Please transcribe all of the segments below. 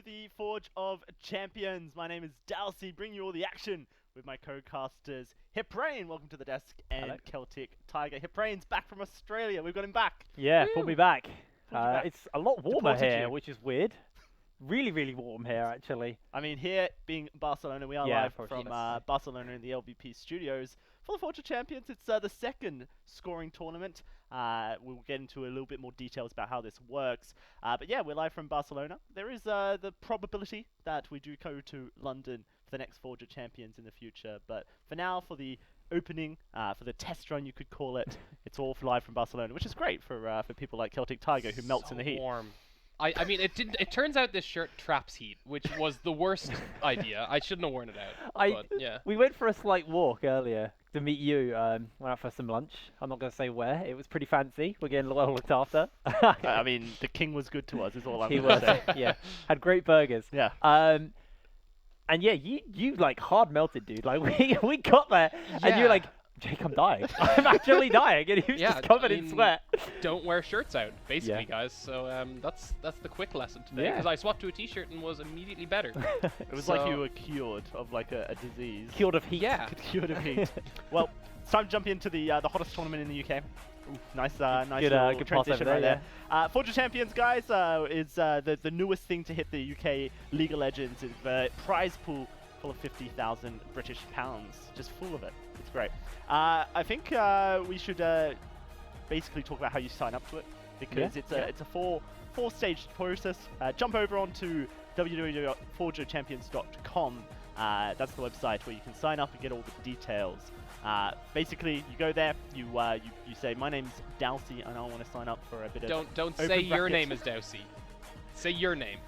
The Forge of Champions. My name is Dalsey, bringing you all the action with my co-casters Hiprain, welcome to the desk, and Hello. Celtic Tiger. Hiprain's back from Australia. We've got him back. Yeah, Woo! pulled me back. Pulled you back. It's a lot warmer Deported here, you. which is weird. Really, really warm here, actually. I mean, here being Barcelona, we are Yeah, live of course, from yes. Barcelona in the LVP studios for the Forge of Champions. It's the second scoring tournament. We'll get into a little bit more details about how this works. But yeah, we're live from Barcelona. There is the probability that we do go to London for the next Forge of Champions in the future. But for now, for the opening, for the test run, you could call it, it's all live from Barcelona, which is great for people like Celtic Tiger, who melts in the heat. Warm. I mean, it turns out this shirt traps heat, which was the worst idea. I shouldn't have worn it out. But, yeah. We went for a slight walk earlier to meet you. Went out for some lunch. I'm not going to say where. It was pretty fancy. We're getting well looked after. I mean, the king was good to us, is all I'm He going to was, say. yeah. Had great burgers. Yeah. And yeah, you like hard melted, dude. Like we got there, and you're like, Jake, I'm dying. I'm actually dying, and he was just covered in sweat. Don't wear shirts out, basically, Yeah. guys. So that's the quick lesson today. Yeah. Because I swapped to a t-shirt and was immediately better. It was like you were cured of like a disease. Cured of heat. Yeah. Cured of heat. Well, it's time to jump into the hottest tournament in the UK. Ooh, nice Good little pass over transition right there. Forge of Champions, guys, is the newest thing to hit the UK League of Legends. It's a prize pool full of 50,000 British pounds, just full of it. It's great. I think we should basically talk about how you sign up to it, because it's a four-stage process. Jump over onto www.forgeofchampions.com. That's the website where you can sign up and get all the details. Basically, you go there, you say, my name's Dalsey, and I want to sign up for a bit of Don't open say your brackets. name is Dowsey. Say your name.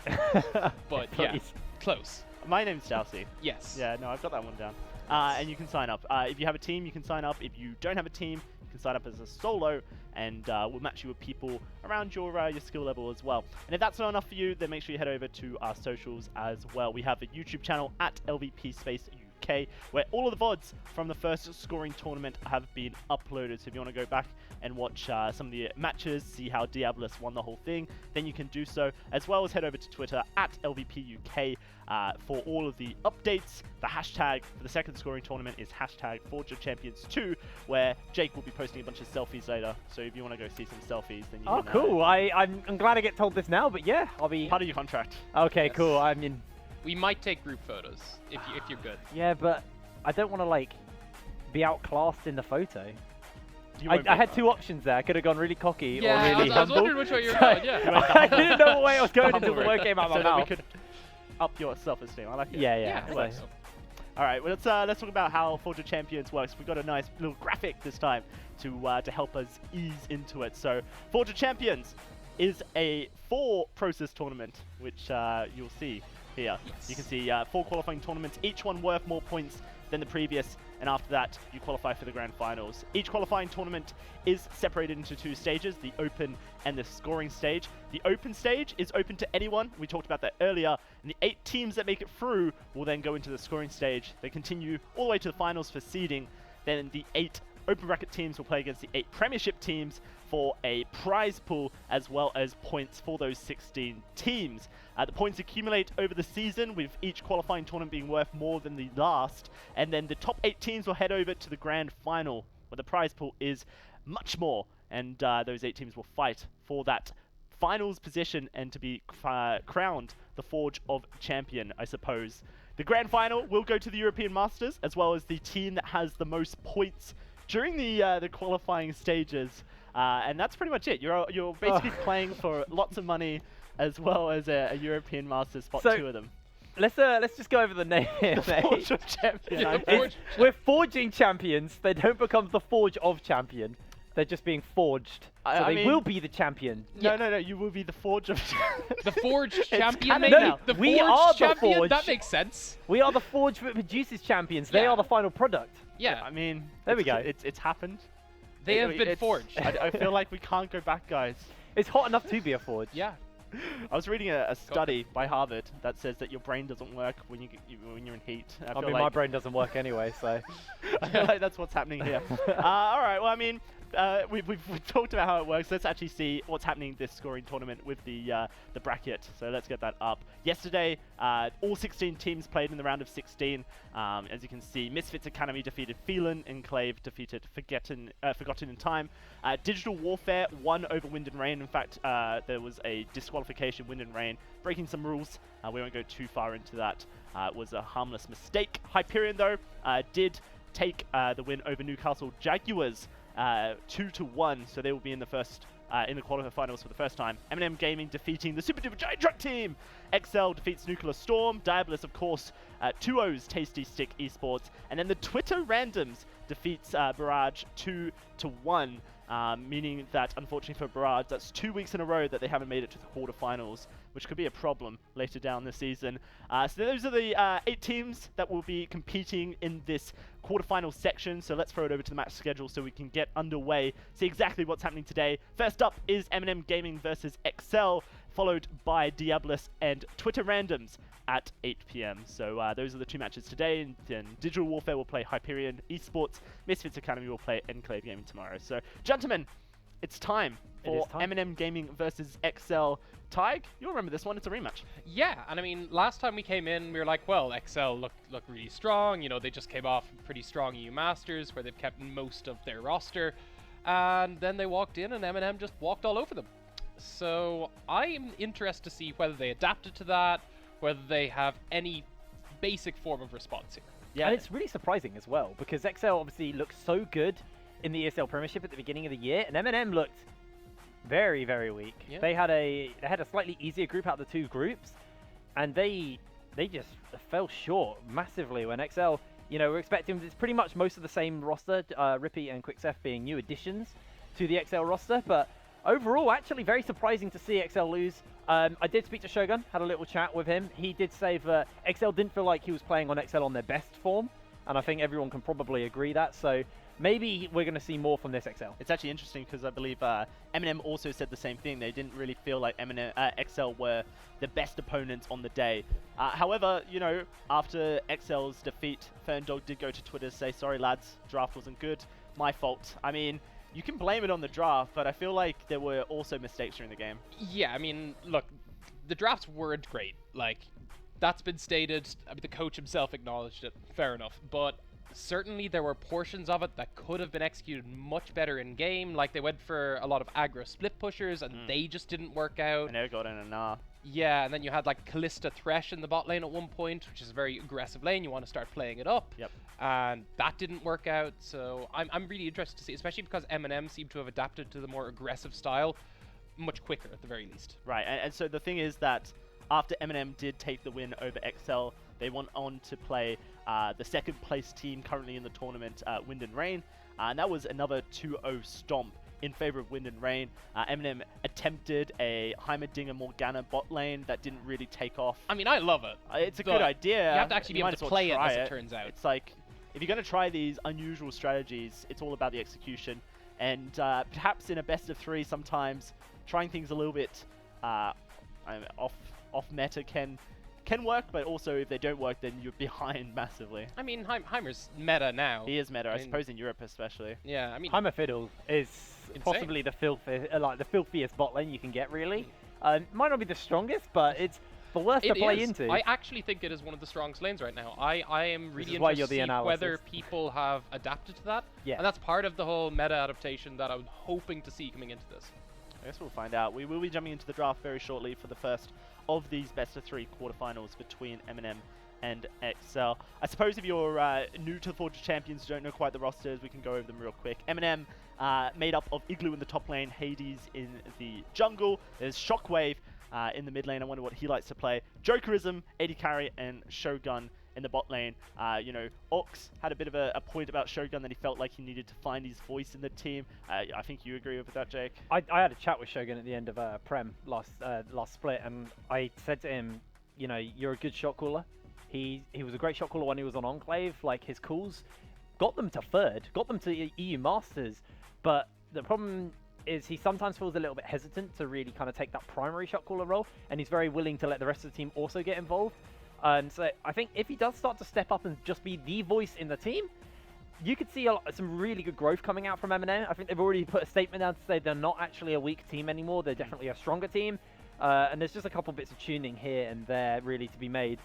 But yeah, Please. close. My name's Dalsey. Yes. Yeah, no, I've got that one down. And you can sign up. If you have a team, you can sign up. If you don't have a team, you can sign up as a solo, and we'll match you with people around your skill level as well. And if that's not enough for you, then make sure you head over to our socials as well. We have a YouTube channel at LVP Space UK, where all of the VODs from the first scoring tournament have been uploaded. So if you want to go back and watch some of the matches, see how Diabolus won the whole thing, then you can do so, as well as head over to Twitter at LVP UK for all of the updates. The hashtag for the second scoring tournament is hashtag Forge of Champions 2, where Jake will be posting a bunch of selfies later. So if you want to go see some selfies, then you Oh, can. cool. I'm glad I get told this now, but yeah, I'll be. Part of your contract. Okay, Yes. cool. I mean, We might take group photos if you're good. yeah, but I don't want to like be outclassed in the photo. You I won't be had a- two options there. I could have gone really cocky Yeah, or really I was humble. wondering which way you were So, going. Yeah. I didn't know what way I was going Humble until the route. word came out of So my that we mouth. could up your self-esteem. I like it. Yeah, Yeah. yeah. I like so- so. All right, well, let's talk about how Forge of Champions works. We've got a nice little graphic this time to help us ease into it. So, Forge of Champions is a 4-process tournament, which you'll see here. Yes. You can see 4 qualifying tournaments, each one worth more points than the previous, and after that, you qualify for the grand finals. Each qualifying tournament is separated into 2 stages, the open and the scoring stage. The open stage is open to anyone. We talked about that earlier. And the 8 teams that make it through will then go into the scoring stage. They continue all the way to the finals for seeding. Then the 8 open bracket teams will play against the 8 premiership teams for a prize pool, as well as points for those 16 teams. The points accumulate over the season, with each qualifying tournament being worth more than the last. And then the top 8 teams will head over to the grand final, where the prize pool is much more. And those 8 teams will fight for that finals position and to be crowned the Forge of Champion, I suppose. The grand final will go to the European Masters, as well as the team that has the most points during the qualifying stages. And that's pretty much it. You're basically playing for lots of money, as well as a European Masters spot, So- 2 of them. Let's just go over the name here, The mate. Forge of Champion. Yeah, I the think. Forge- We're forging champions. They don't become the Forge of Champion. They're just being forged. So I they mean- will be the champion. No, you will be the Forge of The Forge champion, canon maybe? now. The We Forge are the champion? Forge. That makes sense. We are the Forge that produces champions. They Yeah. are the final product. Yeah. I mean, There we it's- go. It's happened. They have been It's- forged. I feel like we can't go back, guys. It's hot enough to be a Forge. Yeah. I was reading a study by Harvard that says that your brain doesn't work when when you're in heat. I mean, my brain doesn't work anyway, so. I feel like that's what's happening here. All right. Well, I mean, we've talked about how it works. Let's actually see what's happening this scoring tournament with the bracket. So let's get that up. Yesterday, all 16 teams played in the round of 16. As you can see, Misfits Academy defeated Phelan, Enclave defeated Forgotten in Time. Digital Warfare won over Wind and Rain. In fact, there was a disqualification, Wind and Rain, breaking some rules. We won't go too far into that. It was a harmless mistake. Hyperion, though, did take the win over Newcastle Jaguars 2-1, so they will be in the quarterfinals for the first time. MNM Gaming defeating the Super Duper Giant Truck team. XL defeats Nuclear Storm. Diabolus, of course, 2-0's Tasty Stick eSports, and then the Twitter Randoms defeats Barrage 2-1. Meaning that, unfortunately for Barrage, that's 2 weeks in a row that they haven't made it to the quarterfinals, which could be a problem later down this season. So those are the 8 teams that will be competing in this quarterfinal section. So let's throw it over to the match schedule so we can get underway, see exactly what's happening today. First up is MNM Gaming versus XL, followed by Diabolus and Twitter Randoms at 8 PM. So those are the 2 matches today, and then Digital Warfare will play Hyperion eSports, Misfits Academy will play Enclave Gaming tomorrow. So, gentlemen, it's time for MNM Gaming versus XL. Tig, you'll remember this one, it's a rematch. Yeah, and I mean, last time we came in, we were like, well, XL look really strong. You know, they just came off pretty strong EU Masters, where they've kept most of their roster. And then they walked in, and MNM just walked all over them. So, I'm interested to see whether they adapted to that, whether they have any basic form of response here. Yeah, and it's really surprising as well, because XL obviously looked so good in the ESL Premiership at the beginning of the year, and MNM looked very, very weak. Yeah. They had a slightly easier group out of the 2 groups, and they just fell short massively when XL, you know, we're expecting it's pretty much most of the same roster, Rippy and Quicksef being new additions to the XL roster, but overall, actually very surprising to see XL lose. I did speak to Shogun, had a little chat with him. He did say that XL didn't feel like he was playing on XL on their best form, and I think everyone can probably agree that. So maybe we're going to see more from this XL. It's actually interesting because I believe MNM also said the same thing. They didn't really feel like XL were the best opponents on the day. However, you know, after XL's defeat, Ferndog did go to Twitter to say, sorry lads, draft wasn't good, my fault. I mean, you can blame it on the draft, but I feel like there were also mistakes during the game. Yeah, I mean, look, the drafts weren't great. Like, that's been stated. I mean, the coach himself acknowledged it. Fair enough. But certainly there were portions of it that could have been executed much better in game. Like, they went for a lot of aggro split pushers, and they just didn't work out. And they got in a nah. Yeah, and then you had like Callista Thresh in the bot lane at one point, which is a very aggressive lane. You want to start playing it up. Yep. And that didn't work out. So I'm really interested to see, especially because MNM seemed to have adapted to the more aggressive style much quicker at the very least. Right, and so the thing is that after MNM did take the win over XL, they went on to play the 2nd place team currently in the tournament, Wind and Rain. And that was another 2-0 stomp in favor of Wind and Rain. MNM attempted a Heimerdinger Morgana bot lane that didn't really take off. I mean, I love it. It's a good idea. You have to actually be able to play it, as it turns out. It's like, if you're going to try these unusual strategies, it's all about the execution. And perhaps in a best of 3, sometimes trying things a little bit off meta can work, but also if they don't work, then you're behind massively. I mean, Heimer's meta now. He is meta, I suppose, in Europe especially. Yeah, I mean, Heimer Fiddle is possibly the filthiest bot lane you can get, really. Might not be the strongest, but it's the worst to play into. I actually think it is one of the strongest lanes right now. I am really interested to see whether people have adapted to that. Yeah. And that's part of the whole meta adaptation that I'm hoping to see coming into this. I guess we'll find out. We will be jumping into the draft very shortly for the first of these best of 3 quarterfinals between MNM and XL. I suppose if you're new to the Forge of Champions, don't know quite the rosters, we can go over them real quick. MNM made up of Igloo in the top lane, Hades in the jungle, there's Shockwave in the mid lane. I wonder what he likes to play. Jokerism, AD Carry, and Shogun in the bot lane. You know, Ox had a bit of a point about Shogun that he felt like he needed to find his voice in the team. I think you agree with that, Jake? I had a chat with Shogun at the end of Prem last split, and I said to him, you know, you're a good shot caller. He was a great shot caller when he was on Enclave. Like, his calls got them to 3rd, got them to EU Masters, but the problem is he sometimes feels a little bit hesitant to really kind of take that primary shot caller role, and he's very willing to let the rest of the team also get involved. So I think if he does start to step up and just be the voice in the team, you could see some really good growth coming out from MNM. I think they've already put a statement down to say they're not actually a weak team anymore. They're definitely a stronger team. And there's just a couple bits of tuning here and there really to be made.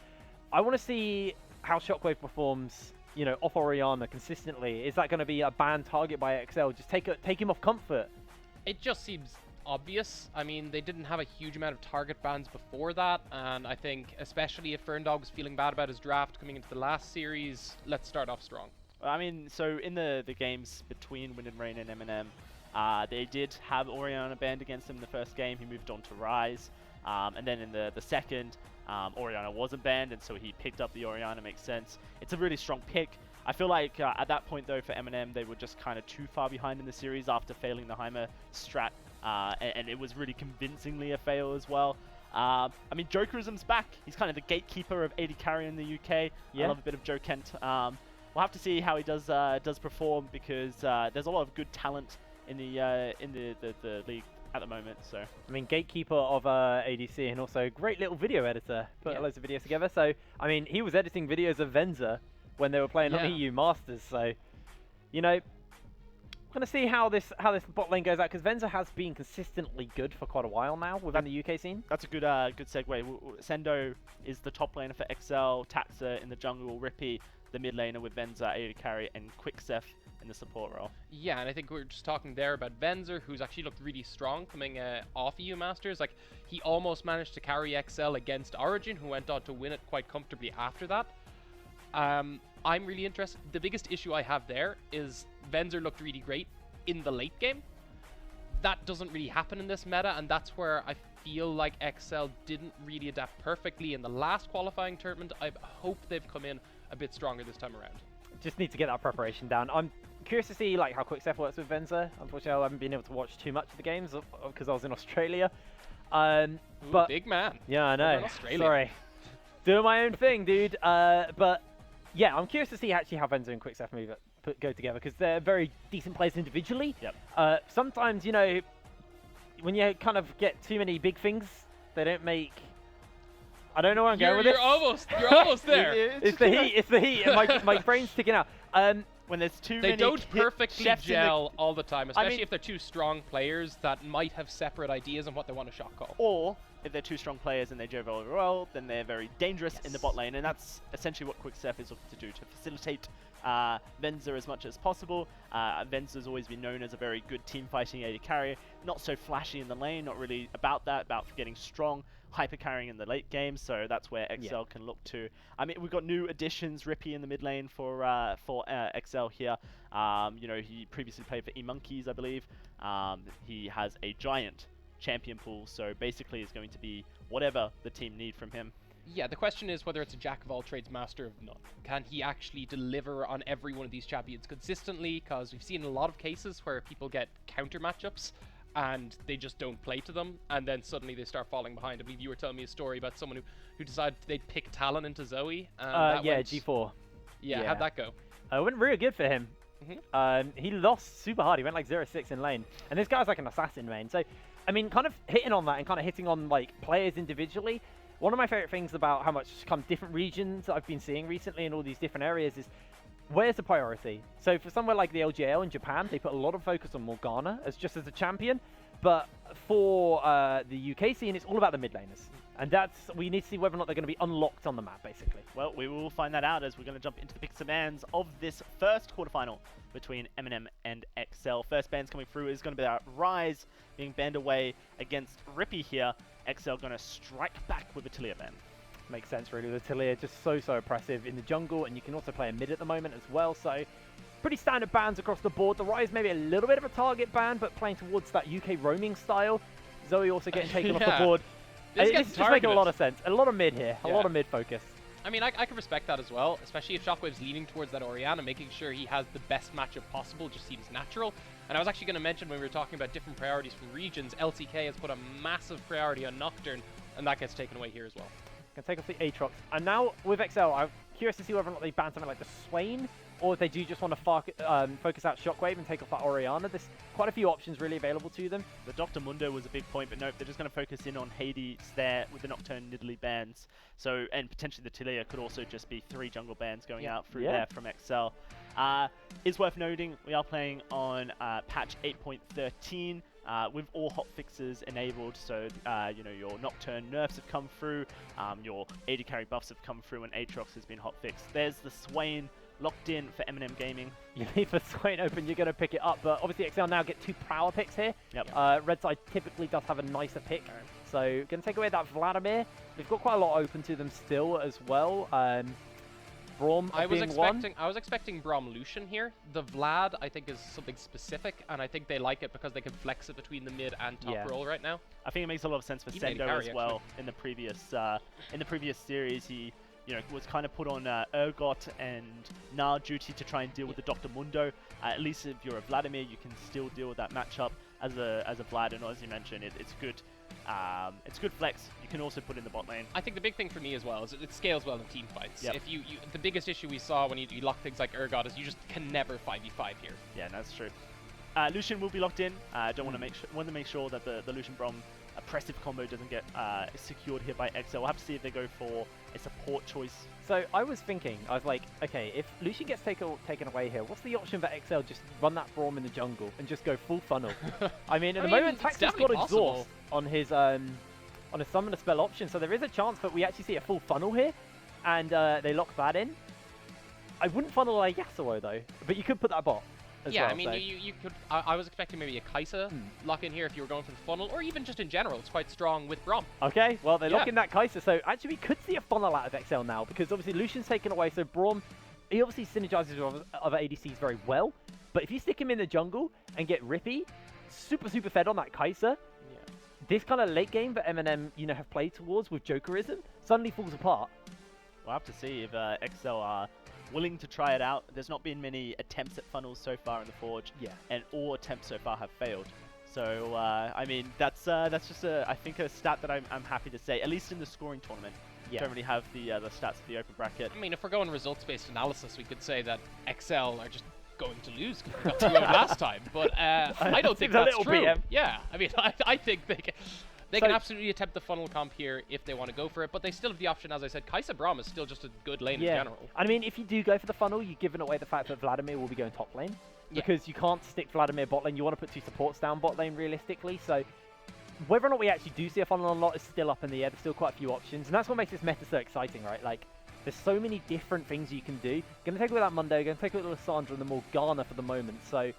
I want to see how Shockwave performs, you know, off Orianna consistently. Is that going to be a banned target by XL? Just take him off comfort. It just seems obvious. I mean, they didn't have a huge amount of target bans before that, and I think especially if Ferndog was feeling bad about his draft coming into the last series, let's start off strong. I mean, so in the games between Wind and Rain and MNM, they did have Orianna banned against him in the first game. He moved on to Rise, and then in the second, Orianna wasn't banned, and so he picked up the Orianna. Makes sense. It's a really strong pick. I feel like at that point, though, for MNM, they were just kind of too far behind in the series after failing the Heimer strat, and it was really convincingly a fail as well. I mean, Jokerism's back. He's kind of the gatekeeper of AD carry in the UK. Yeah. I love a bit of Joe Kent. We'll have to see how he does perform, because there's a lot of good talent in the league at the moment. So I mean, gatekeeper of ADC, and also great little video editor. Put loads of videos together. So I mean, he was editing videos of Venza when they were playing on EU Masters. So, you know, we're gonna see how this bot lane goes out, because Venza has been consistently good for quite a while now within the UK scene. That's a good segue. Sendo is the top laner for XL, Taxa in the jungle, Rippy the mid laner with Venza, AD carry, and Quicksef in the support role. Yeah, and I think we were just talking there about Venza, who's actually looked really strong coming off EU Masters. Like, he almost managed to carry XL against Origin, who went on to win it quite comfortably after that. I'm really interested. The biggest issue I have there is Venza looked really great in the late game. That doesn't really happen in this meta, and that's where I feel like XL didn't really adapt perfectly in the last qualifying tournament. I hope they've come in a bit stronger this time around. Just need to get that preparation down. I'm curious to see like how Quicksef works with Venza. Unfortunately, I haven't been able to watch too much of the games because I was in Australia. Ooh, but big man. Yeah, I know. Sorry, doing my own thing, dude. But yeah, I'm curious to see actually how Venza and Quicksef go together, because they're very decent players individually. Yep. Sometimes, you know, when you kind of get too many big things, they don't make. I don't know where I'm going with this. You're almost there. It's the heat. It's the heat. And my brain's sticking out. When there's too they many don't perfectly gel all the time, especially I mean, if they're two strong players that might have separate ideas on what they want to shot call. Or if they're two strong players and they gel very well, then they're very dangerous in the bot lane, and that's essentially what Quicksef is looking to do, to facilitate Venza as much as possible. Venza's always been known as a very good team fighting AD carry, not so flashy in the lane, not really about that, about getting strong, hyper carrying in the late game, so that's where XL can look to. I mean, we've got new additions, Rippy in the mid lane for XL here. You know, he previously played for eMonkeys, I believe. He has a giant champion pool, so basically it's going to be whatever the team need from him. Yeah, the question is whether it's a jack of all trades, master of none. Can he actually deliver on every one of these champions consistently? Because we've seen a lot of cases where people get counter matchups and they just don't play to them, and then suddenly they start falling behind. I believe you were telling me a story about someone who decided they'd pick Talon into Zoe. And yeah, G4. Yeah, how'd that go? It went really good for him. He lost super hard. He went like 0-6 in lane. And this guy's like an assassin main. So, I mean, kind of hitting on that and kind of hitting on like players individually. One of my favorite things about how much kind of different regions I've been seeing recently in all these different areas is where's the priority? So for somewhere like the LGL in Japan, they put a lot of focus on Morgana as a champion. But for the UK scene, it's all about the mid laners. And we need to see whether or not they're going to be unlocked on the map, basically. Well, we will find that out as we're going to jump into the picks and bans of this first quarterfinal between MNM and XL. First bans coming through is going to be our Rise being banned away against Rippy here. XL going to strike back with a Taliyah ban. Makes sense, really. The Taliyah just so oppressive in the jungle, and you can also play a mid at the moment as well. So pretty standard bans across the board. The Rise maybe a little bit of a target ban, but playing towards that UK roaming style. Zoe also getting taken off the board. This is just making a lot of sense. A lot of mid here. A lot of mid focus. I mean, I can respect that as well, especially if Shockwave's leaning towards that Orianna, making sure he has the best matchup possible just seems natural. And I was actually going to mention when we were talking about different priorities from regions, LCK has put a massive priority on Nocturne, and that gets taken away here as well. Gonna take off the Aatrox. And now with XL, I'm curious to see whether or not they ban something like the Swain, or if they do just want to focus out Shockwave and take off that Orianna. There's quite a few options really available to them. The Dr. Mundo was a big point, but nope, they're just going to focus in on Hades there with the Nocturne Nidalee bans. So, and potentially the Tilia could also just be 3 jungle bans going out through there from XL. Is worth noting, we are playing on patch 8.13 with all hotfixes enabled. So, you know, your Nocturne nerfs have come through, your AD carry buffs have come through, and Aatrox has been hotfixed. There's the Swain locked in for MNM Gaming. You leave the Swain open, you're going to pick it up, but obviously XL now get 2 power picks here. Red side typically does have a nicer pick, so going to take away that Vladimir. They've got quite a lot open to them still as well. Braum I was expecting Braum Lucian here. The Vlad, I think, is something specific, and I think they like it because they can flex it between the mid and top role right now. I think it makes a lot of sense for Sendo as well. In the previous series, he was kind of put on Urgot and Gnar duty to try and deal with the Dr. Mundo. At least if you're a Vladimir, you can still deal with that matchup as a Vlad, and as you mentioned, it's good. It's good flex. You can also put in the bot lane. I think the big thing for me as well is it scales well in team fights. If the biggest issue we saw when you lock things like Urgot is you just can never 5v5 here. Yeah, that's true. Lucian will be locked in. Don't want to make sure that the Lucian Braum oppressive combo doesn't get secured here by XL. We'll have to see if they go for a support choice. So I was thinking, I was like, okay, if Lucian gets taken away here, what's the option for XL? Just run that Braum in the jungle and just go full funnel. I mean, at the moment, Tax's got exhaust on his summoner spell option, so there is a chance that we actually see a full funnel here, and they lock that in. I wouldn't funnel a Yasuo though, but you could put that bot. Yeah, I mean, you could. I was expecting maybe a Kai'Sa lock in here if you were going for the funnel, or even just in general. It's quite strong with Braum. Okay, well, they lock in that Kai'Sa, so actually we could see a funnel out of XL now, because obviously Lucian's taken away, so Braum, he obviously synergizes with other ADCs very well, but if you stick him in the jungle and get Rippy, super fed on that Kai'Sa, this kind of late game that MNM, have played towards with Jokerism suddenly falls apart. We'll have to see if XL are willing to try it out. There's not been many attempts at funnels so far in the Forge, and all attempts so far have failed. So, I mean, that's just I think a stat that I'm happy to say, at least in the scoring tournament. Don't really have the stats for the open bracket. I mean, if we're going results-based analysis, we could say that XL are just going to lose because we got 2-0 last time, but I don't think that's true. BM. Yeah, I mean, I think they can absolutely attempt the funnel comp here if they want to go for it, but they still have the option, as I said, Kai'Sa Braum is still just a good lane in general. I mean, if you do go for the funnel, you've given away the fact that Vladimir will be going top lane, because you can't stick Vladimir bot lane. You want to put 2 supports down bot lane realistically, so whether or not we actually do see a funnel on lot is still up in the air. There's still quite a few options, and that's what makes this meta so exciting, right? Like, there's so many different things you can do. Going to take away that Mundo, going to take away Lissandra and the Morgana for the moment, so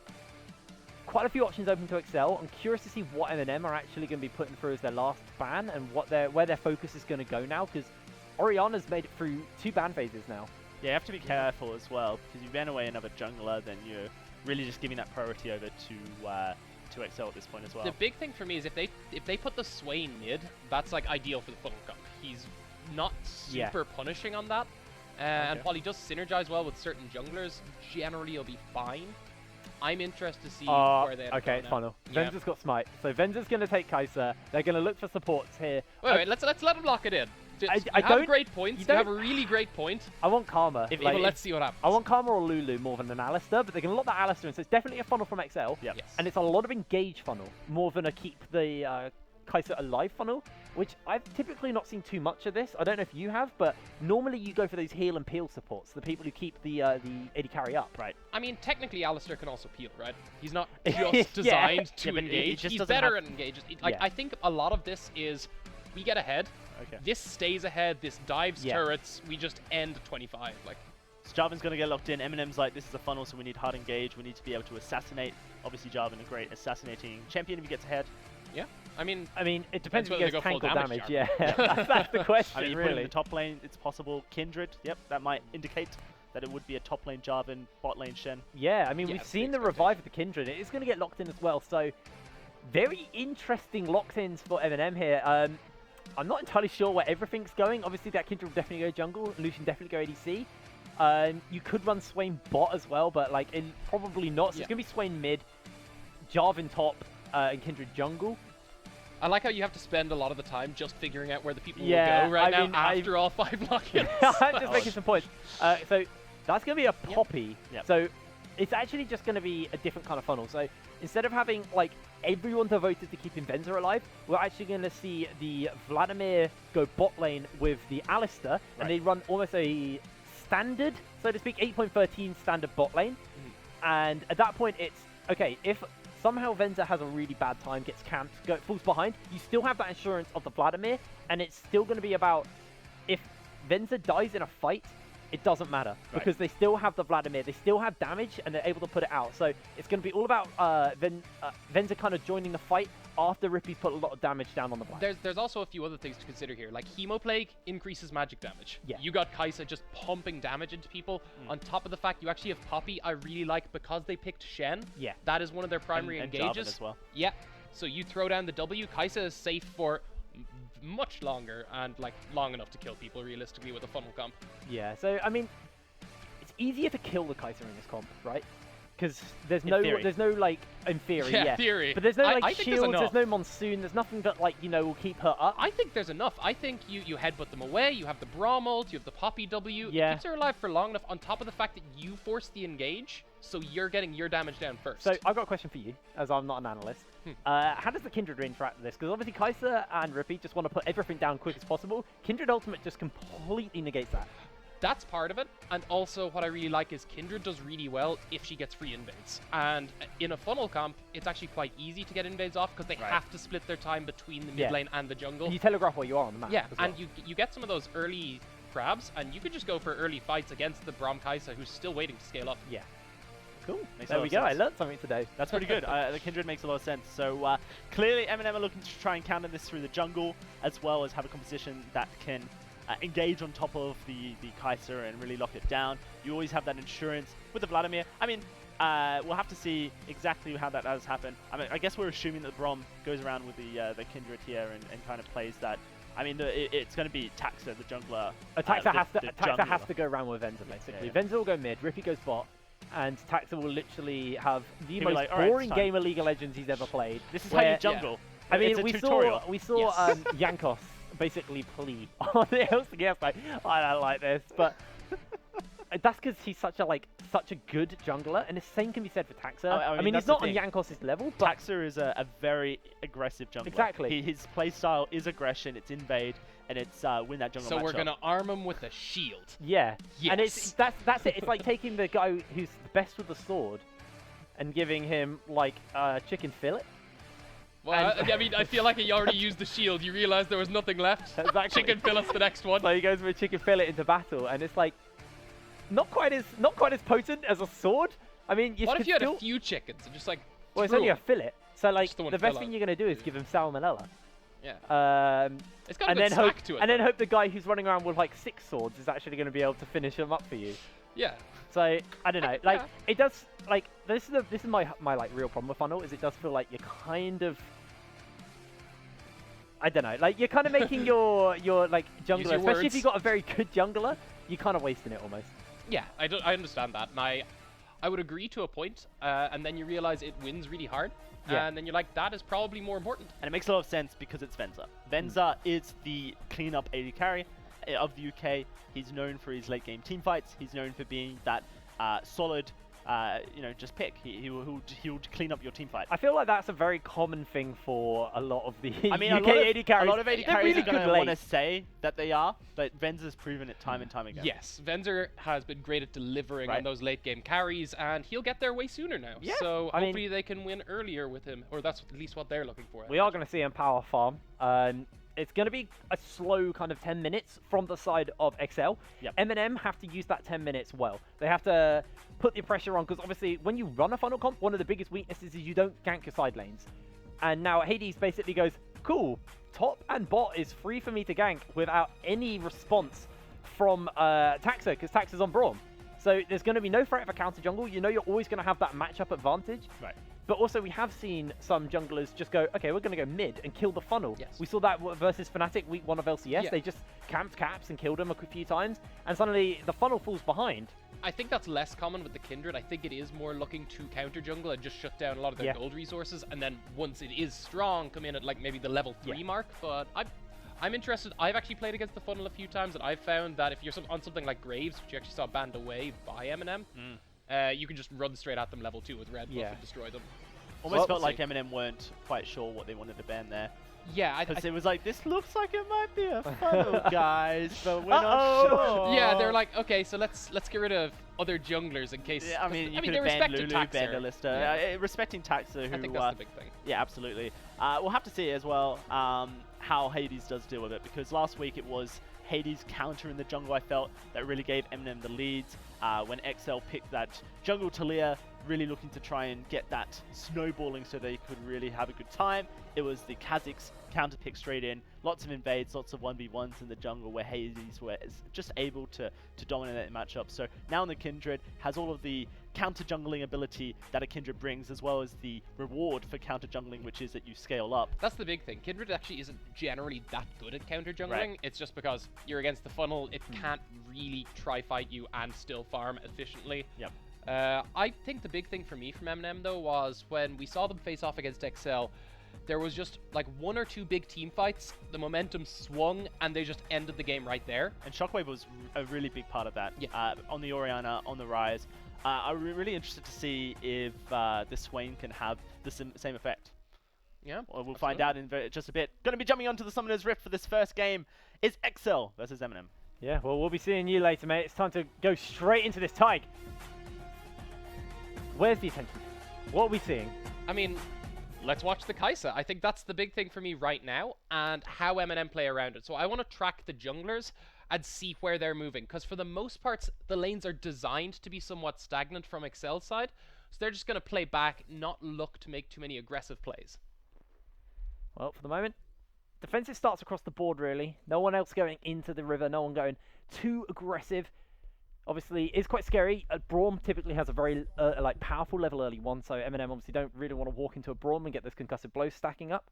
quite a few options open to XL. I'm curious to see what MNM are actually going to be putting through as their last ban and where their focus is going to go now, because Orianna's made it through 2 ban phases now. Yeah, you have to be careful as well, because you ban away another jungler, then you're really just giving that priority over to XL at this point as well. The big thing for me is if they put the Swain mid, that's like ideal for the funnel comp. He's not super punishing on that, and while he does synergize well with certain junglers, generally he'll be fine. I'm interested to see where they okay, it's funnel. Venza's got smite, so Venza's going to take Kai'Sa. They're going to look for supports here. Wait, let's let him lock it in. I have great points. You have a really great point. I want Karma. Let's see what happens. I want Karma or Lulu more than an Alistar, but they're going to lock that Alistar in, so it's definitely a funnel from XL. Yes. And it's a lot of engage funnel, more than a keep the Kai'Sa alive funnel, which I've typically not seen too much of this. I don't know if you have, but normally you go for those heal and peel supports, the people who keep the AD carry up. Right. I mean, technically Alistar can also peel, right? He's not just designed to engage. He's better at engage. I think a lot of this is we get ahead. Okay. This stays ahead. This dives turrets. We just end 25. Like, so Jarvan's going to get locked in. MNM's like, this is a funnel, so we need hard engage. We need to be able to assassinate. Obviously, Jarvan a great assassinating champion if he gets ahead. Yeah. I mean, it depends if he goes tank or damage. Yeah, that's the question. I mean, you really. put in the top lane, it's possible. Kindred, yep, that might indicate that it would be a top lane Jarvan, bot lane Shen. Yeah, I mean, we've seen the revive of the Kindred. It is going to get locked in as well. So, very interesting locked-ins for MNM here. I'm not entirely sure where everything's going. Obviously, that Kindred will definitely go jungle. Lucian definitely go ADC. You could run Swain bot as well, but like probably not. So it's going to be Swain mid, Jarvan top, and Kindred jungle. I like how you have to spend a lot of the time just figuring out where the people will Yeah, go right I now mean, after all 5 lock-ins. I'm just making some points. So that's going to be a Poppy. Yep. So it's actually just going to be a different kind of funnel. So instead of having like everyone devoted to keeping Venza alive, we're actually going to see the Vladimir go bot lane with the Alistair, and they run almost a standard, so to speak, 8.13 standard bot lane. And at that point, it's okay, if somehow Venza has a really bad time, gets camped, falls behind, you still have that insurance of the Vladimir, and it's still going to be about, if Venza dies in a fight, it doesn't matter, because they still have the Vladimir, they still have damage, and they're able to put it out. So it's going to be all about Venza kind of joining the fight after Rippy's put a lot of damage down on the Vlad. There's also a few other things to consider here, like Hemoplague increases magic damage. Yeah. You got Kai'Sa just pumping damage into people. On top of the fact you actually have Poppy, I really like, because they picked Shen. Yeah. That is one of their primary and engages. Jarvan as well. Yeah. So you throw down the W, Kai'Sa is safe for much longer and like long enough to kill people realistically with a funnel comp. Yeah, so I mean, it's easier to kill the Kai'Sa in this comp, right? Because there's In no theory. like, in theory, Yeah, theory. But there's no I like think there's shields, there's enough. no Monsoon, there's nothing that like, you know, will keep her up. I think there's enough. I think you headbutt them away, you have the Braum ult, you have the Poppy W. Yeah. It keeps her alive for long enough, on top of the fact that you force the engage, so you're getting your damage down first. So I've got a question for you, as I'm not an analyst. How does the Kindred interact with this? Because obviously Kai'Sa and Rippy just want to put everything down quick as possible. Kindred Ultimate just completely negates that. That's part of it, and also what I really like is Kindred does really well if she gets free invades. And in a funnel comp, it's actually quite easy to get invades off, because they have to split their time between the mid lane and the jungle. And you telegraph where you are on the map. Yeah, as well. and you get some of those early crabs, and you could just go for early fights against the Braum Kai'Sa, who's still waiting to scale up. Yeah. Cool. Makes a There lot we of go. I sense. learned something today. That's pretty good. The Kindred makes a lot of sense. So clearly MNM are looking to try and counter this through the jungle, as well as have a composition that can engage on top of the Kai'Sa and really lock it down. You always have that insurance with the Vladimir. I mean, we'll have to see exactly how that does happen. I mean, I guess we're assuming that Braum goes around with the Kindred here and kind of plays that. I mean, it's going to be Taxa, the jungler. Taxa has to go around with Venza, basically. Yeah. Venza will go mid, Rippy goes bot, and Taxa will literally have the He'll be most like, "All right, boring it's time." game of League of Legends he's ever played. This is how you jungle. I mean, It's a we tutorial. saw Yes. Yankos basically plea on the LCS, like, I don't like this, but that's because he's such a good jungler, and the same can be said for Taxa. I mean he's that's the not on thing. Yankos' level, but Taxa is a very aggressive jungler. Exactly. His playstyle is aggression, it's invade, and it's win that jungle So we're matchup. going to arm him with a shield. yeah, and Yes. that's it. It's like taking the guy who's the best with the sword and giving him like chicken fillet. Well, I mean, I feel like he already used the shield. You realize there was nothing left. Exactly. Chicken fillets the next one. So he goes with chicken fillet into battle, and it's like not quite as potent as a sword. I mean, What if you had still, a few chickens and just like well, it's threw only a 'em? fillet. So like Just the one the best fillet. thing you're gonna do is give him salmonella. Yeah. It's got a And good then hope, smack to it. and then though. hope the guy who's running around with like 6 swords is actually going to be able to finish him up for you. Yeah. So I don't know, like it does. Like this is my like real problem with funnel, is it does feel like you're kind of, I don't know, like you're kind of making your like jungler, your especially if words. you got a very good jungler, you're kind of wasting it almost. Yeah, I understand that, and I would agree to a point, and then you realize it wins really hard, Yeah. and then you're like, that is probably more important. And it makes a lot of sense because it's Venza. Venza is the clean-up AD carry of the UK. He's known for his late-game team fights. He's known for being that solid, just pick. He'll clean up your team fight. I feel like that's a very common thing for a lot of the I mean, UK AD a carries. lot of AD They're carries really are going good to want to late. say that they are, but Venza's proven it time and time again. Yes, Venzer has been great at delivering Right. on those late-game carries, and he'll get there way sooner now. Yeah, So I mean- hopefully they can win earlier with him, or that's at least what they're looking for. We are going to see him power farm. It's going to be a slow kind of 10 minutes from the side of XL. Yep. MNM have to use that 10 minutes well. They have to put the pressure on, because obviously when you run a funnel comp, one of the biggest weaknesses is you don't gank your side lanes. And now Hades basically goes, cool, top and bot is free for me to gank without any response from Taxa, because Taxa's on Braum. So there's going to be no threat of a counter jungle. You know you're always going to have that matchup advantage. Right. But also we have seen some junglers just go, okay, we're going to go mid and kill the funnel. Yes. We saw that versus Fnatic week 1 of LCS. Yeah. They just camped caps and killed them a few times, and suddenly the funnel falls behind. I think that's less common with the Kindred. I think it is more looking to counter jungle and just shut down a lot of their gold resources, and then once it is strong, come in at like maybe the level 3 mark. But I'm interested. I've actually played against the funnel a few times, and I've found that if you're on something like Graves, which you actually saw banned away by MNM, you can just run straight at them level 2 with red buff and destroy them. Almost felt like MNM weren't quite sure what they wanted to ban there. Yeah, because it was like, this looks like it might be a funnel, guys, but we're not sure. Yeah, they're like, okay, so let's get rid of other junglers in case. Yeah, I mean, you could they have banned respected Lulu, Taxer. banned Alista. Yeah. Respecting Taxer, who... I think that's the big thing. Yeah, absolutely. We'll have to see as well how Hades does deal with it, because last week it was Hades counter in the jungle, I felt, that really gave MNM the leads. When XL picked that jungle Talia, really looking to try and get that snowballing so they could really have a good time. It was the Kazakhs counter pick straight in, lots of invades, lots of 1v1s in the jungle where Hades were just able to dominate that matchup. So now in the Kindred has all of the counter jungling ability that a Kindred brings, as well as the reward for counter jungling, which is that you scale up. That's the big thing. Kindred actually isn't generally that good at counter jungling. Right. It's just because you're against the funnel, it can't really try fight you and still farm efficiently. Yep. I think the big thing for me from MNM though was when we saw them face off against XL, there was just like 1 or 2 big team fights, the momentum swung, and they just ended the game right there. And Shockwave was a really big part of that. Yeah. On the Orianna, on the Rise. I'm really interested to see if the Swain can have the same effect. Yeah. Well, we'll find out in just a bit. Going to be jumping onto the Summoner's Rift for this first game. Is XL versus MNM. Yeah, well, we'll be seeing you later, mate. It's time to go straight into this Tig. Where's the attention? What are we seeing? I mean, let's watch the Kai'Sa. I think that's the big thing for me right now, and how MNM play around it. So I want to track the junglers and see where they're moving, because for the most part, the lanes are designed to be somewhat stagnant from Excel's side, so they're just going to play back, not look to make too many aggressive plays. Well, for the moment, defensive starts across the board, really. No one else going into the river, no one going too aggressive. Obviously, it's quite scary. Braum typically has a very like powerful level early 1, so MNM obviously don't really want to walk into a Braum and get those concussive blows stacking up.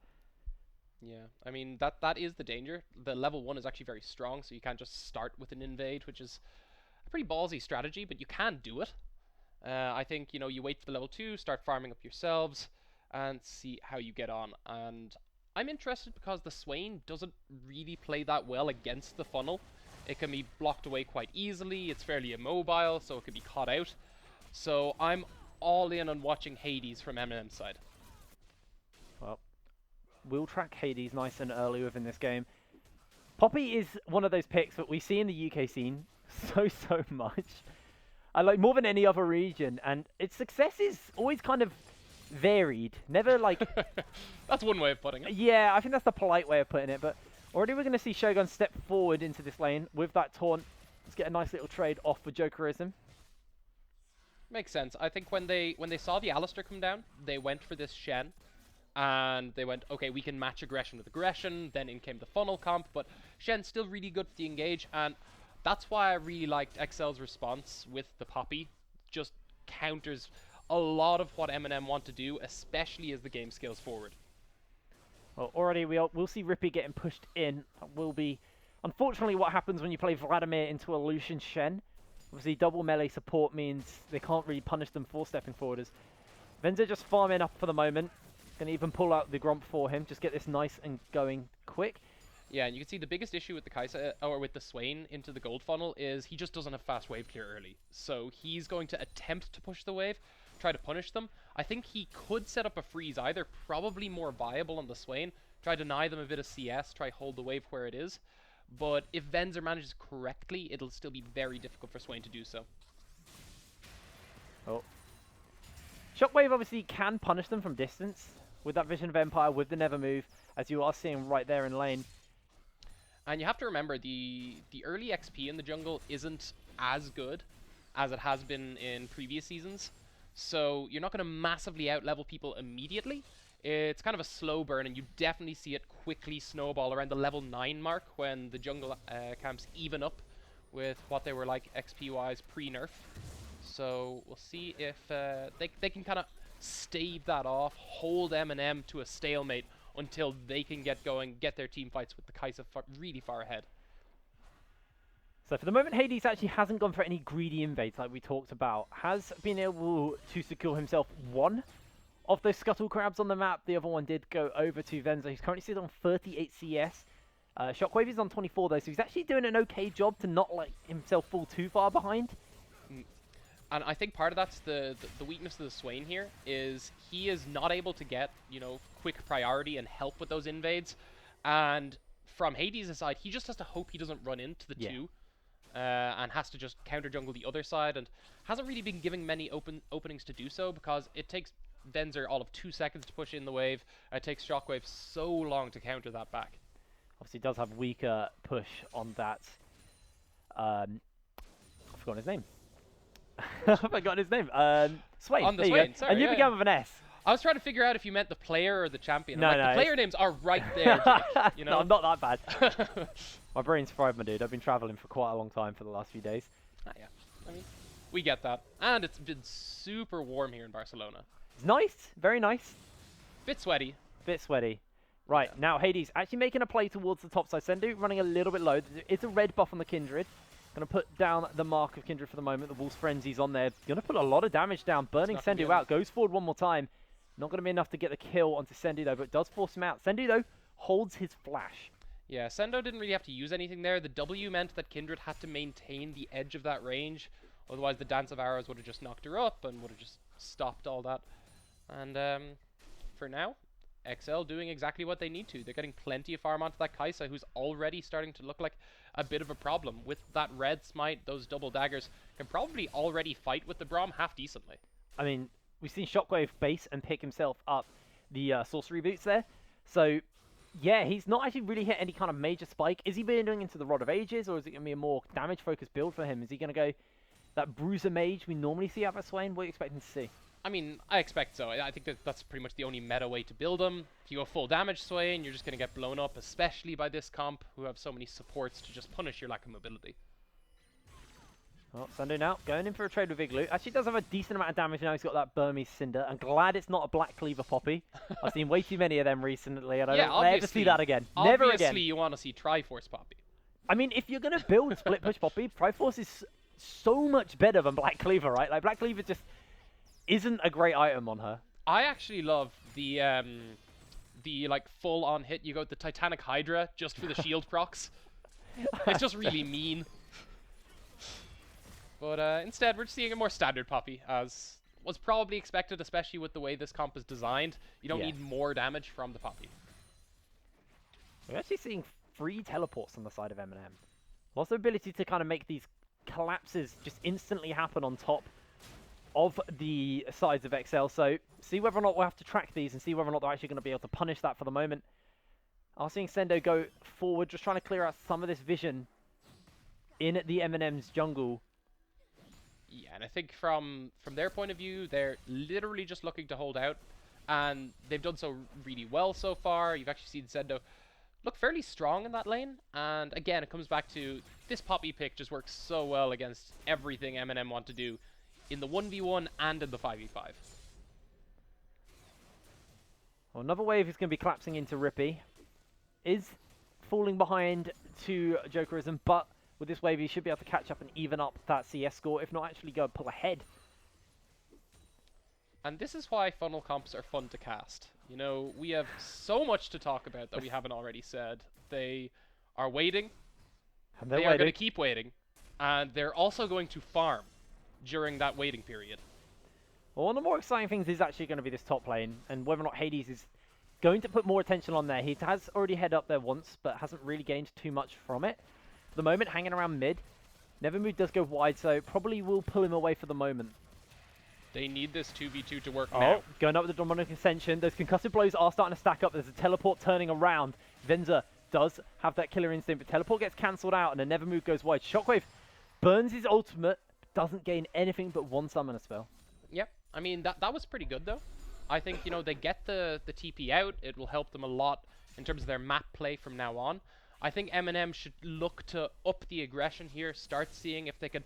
Yeah, I mean, that is the danger. The level 1 is actually very strong, so you can't just start with an invade, which is a pretty ballsy strategy, but you can do it. I think, you know, you wait for the level 2, start farming up yourselves, and see how you get on. And I'm interested because the Swain doesn't really play that well against the funnel. It can be blocked away quite easily, it's fairly immobile, so it can be caught out. So I'm all in on watching Hades from MNM's side. Well, we'll track Hades nice and early within this game. Poppy is one of those picks that we see in the UK scene so much. I like more than any other region, and its success is always kind of varied. Never like... That's one way of putting it. Yeah, I think that's the polite way of putting it, but already we're going to see Shogun step forward into this lane with that taunt. Let's get a nice little trade off for Jokerism. Makes sense. I think when they saw the Alistar come down, they went for this Shen. And they went, okay, we can match aggression with aggression. Then in came the funnel comp, but Shen's still really good for the engage. And that's why I really liked XL's response with the Poppy. Just counters a lot of what MNM want to do, especially as the game scales forward. Well, already we'll see Rippy getting pushed in. That will be, unfortunately, what happens when you play Vladimir into a Lucian Shen. Obviously, double melee support means they can't really punish them for stepping forward. As Venza just farming up for the moment. Going to even pull out the Gromp for him. Just get this nice and going quick. Yeah, and you can see the biggest issue with the Kai'Sa, or with the Swain into the gold funnel, is he just doesn't have fast wave clear early. So he's going to attempt to push the wave, try to punish them. I think he could set up a freeze either, probably more viable on the Swain, try to deny them a bit of CS, try hold the wave where it is. But if Venzer manages correctly, it'll still be very difficult for Swain to do so. Oh. Shockwave obviously can punish them from distance with that Vision of Empire, with the Never Move, as you are seeing right there in lane. And you have to remember, the early XP in the jungle isn't as good as it has been in previous seasons. So you're not going to massively out-level people immediately. It's kind of a slow burn, and you definitely see it quickly snowball around the level 9 mark when the jungle camps even up with what they were like XP-wise pre-nerf. So we'll see if they can kind of stave that off, hold MNM to a stalemate until they can get going, get their team fights with the Kai'Sa really far ahead. So for the moment, Hades actually hasn't gone for any greedy invades like we talked about. Has been able to secure himself one of those scuttle crabs on the map. The other one did go over to Venza. He's currently sitting on 38 CS. Shockwave is on 24 though, so he's actually doing an okay job to not let himself fall too far behind. And I think part of that's the weakness of the Swain here is he is not able to get, you know, quick priority and help with those invades. And from Hades' side, he just has to hope he doesn't run into the two. And has to just counter jungle the other side, and hasn't really been giving many openings to do so, because it takes Venzer all of 2 seconds to push in the wave. It takes Shockwave so long to counter that back. Obviously does have weaker push on that. I've forgotten his name. I've forgotten his name. Swain. On the Swain, sorry. And you began with an S. I was trying to figure out if you meant the player or the champion. No, like, no. The player names are right there, Jake, you know? No, I'm not that bad. My brain's fried, my dude. I've been traveling for quite a long time for the last few days. Yeah. I mean, we get that. And it's been super warm here in Barcelona. It's nice. Very nice. Bit sweaty. Bit sweaty. Right, now Hades actually making a play towards the top side. Sendu running a little bit low. It's a red buff on the Kindred. Going to put down the mark of Kindred for the moment. The Wolf's Frenzy's on there. Going to put a lot of damage down. Burning Sendu out. Goes forward one more time. Not going to be enough to get the kill onto Sendu though, but it does force him out. Sendu though holds his flash. Yeah, Sendo didn't really have to use anything there. The W meant that Kindred had to maintain the edge of that range. Otherwise, the Dance of Arrows would have just knocked her up and would have just stopped all that. And for now, XL doing exactly what they need to. They're getting plenty of farm onto that Kai'Sa, who's already starting to look like a bit of a problem. With that red smite, those double daggers, can probably already fight with the Braum half decently. I mean, we've seen Shockwave base and pick himself up the sorcery boots there. So, yeah, he's not actually really hit any kind of major spike. Is he going into the Rod of Ages, or is it going to be a more damage-focused build for him? Is he going to go that Bruiser Mage we normally see out of Swain? What are you expecting to see? I mean, I expect so. I think that's pretty much the only meta way to build him. If you go full damage Swain, you're just going to get blown up, especially by this comp, who have so many supports to just punish your lack of mobility. Oh, Sunday now, going in for a trade with Igloo. Actually does have a decent amount of damage now. He's got that Burmese Cinder. I'm glad it's not a Black Cleaver Poppy. I've seen way too many of them recently, and I don't ever see that again. Never again. Obviously, you want to see Triforce Poppy. I mean, if you're going to build Split Push Poppy, Triforce is so much better than Black Cleaver, right? Like, Black Cleaver just isn't a great item on her. I actually love the like full-on hit. You go with the Titanic Hydra just for the shield procs. It's just really mean. But instead, we're seeing a more standard Poppy, as was probably expected, especially with the way this comp is designed. You don't need more damage from the Poppy. We're actually seeing 3 teleports on the side of MNM. Lots of ability to kind of make these collapses just instantly happen on top of the sides of XL. So see whether or not we'll have to track these and see whether or not they're actually going to be able to punish that for the moment. I'm seeing Sendo go forward, just trying to clear out some of this vision in the MNM's jungle. Yeah, and I think from their point of view, they're literally just looking to hold out, and they've done so really well so far. You've actually seen Sendo look fairly strong in that lane, and again, it comes back to this Poppy pick just works so well against everything MNM want to do in the 1v1 and in the 5v5. Well, another wave is going to be collapsing into Rippy. Is falling behind to Jokerism, but with this wave, he should be able to catch up and even up that CS score, if not actually go and pull ahead. And this is why funnel comps are fun to cast. You know, we have so much to talk about that we haven't already said. They are waiting. And they are going to keep waiting. And they're also going to farm during that waiting period. Well, one of the more exciting things is actually going to be this top lane, and whether or not Hades is going to put more attention on there. He has already head up there once, but hasn't really gained too much from it. For the moment, hanging around mid. Nevermood does go wide, so probably will pull him away for the moment. They need this 2v2 to work now. Oh, going up with the Demonic Ascension. Those concussive blows are starting to stack up. There's a teleport turning around. Venza does have that killer instinct, but teleport gets cancelled out, and a Nevermood goes wide. Shockwave burns his ultimate, doesn't gain anything but 1 summoner spell. Yep. I mean, that was pretty good, though. I think, you know, they get the TP out. It will help them a lot in terms of their map play from now on. I think MNM should look to up the aggression here, start seeing if they can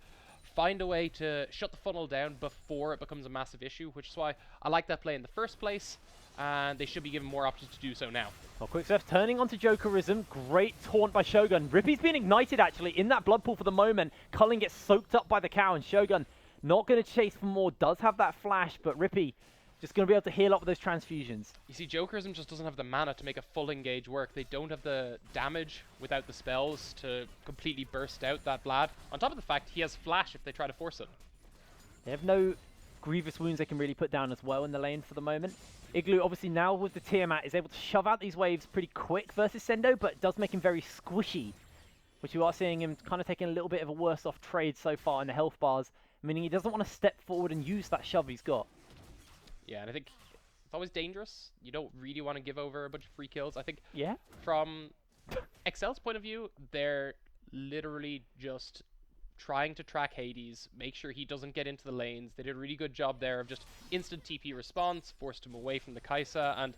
find a way to shut the funnel down before it becomes a massive issue, which is why I like that play in the first place, and they should be given more options to do so now. Well, Quickstep turning onto Jokerism. Great taunt by Shogun. Rippy's been ignited, actually, in that blood pool for the moment. Cullen gets soaked up by the cow, and Shogun not going to chase for more. Does have that flash, but Rippy just going to be able to heal up with those transfusions. You see, Jokerism just doesn't have the mana to make a full engage work. They don't have the damage without the spells to completely burst out that Vlad. On top of the fact, he has flash if they try to force it. They have no grievous wounds they can really put down as well in the lane for the moment. Igloo, obviously now with the Tiamat, is able to shove out these waves pretty quick versus Sendo, but it does make him very squishy, which you are seeing him kind of taking a little bit of a worse off trade so far in the health bars, meaning he doesn't want to step forward and use that shove he's got. Yeah, and I think it's always dangerous. You don't really want to give over a bunch of free kills. I think from Excel's point of view, they're literally just trying to track Hades, make sure he doesn't get into the lanes. They did a really good job there of just instant TP response, forced him away from the Kai'Sa, and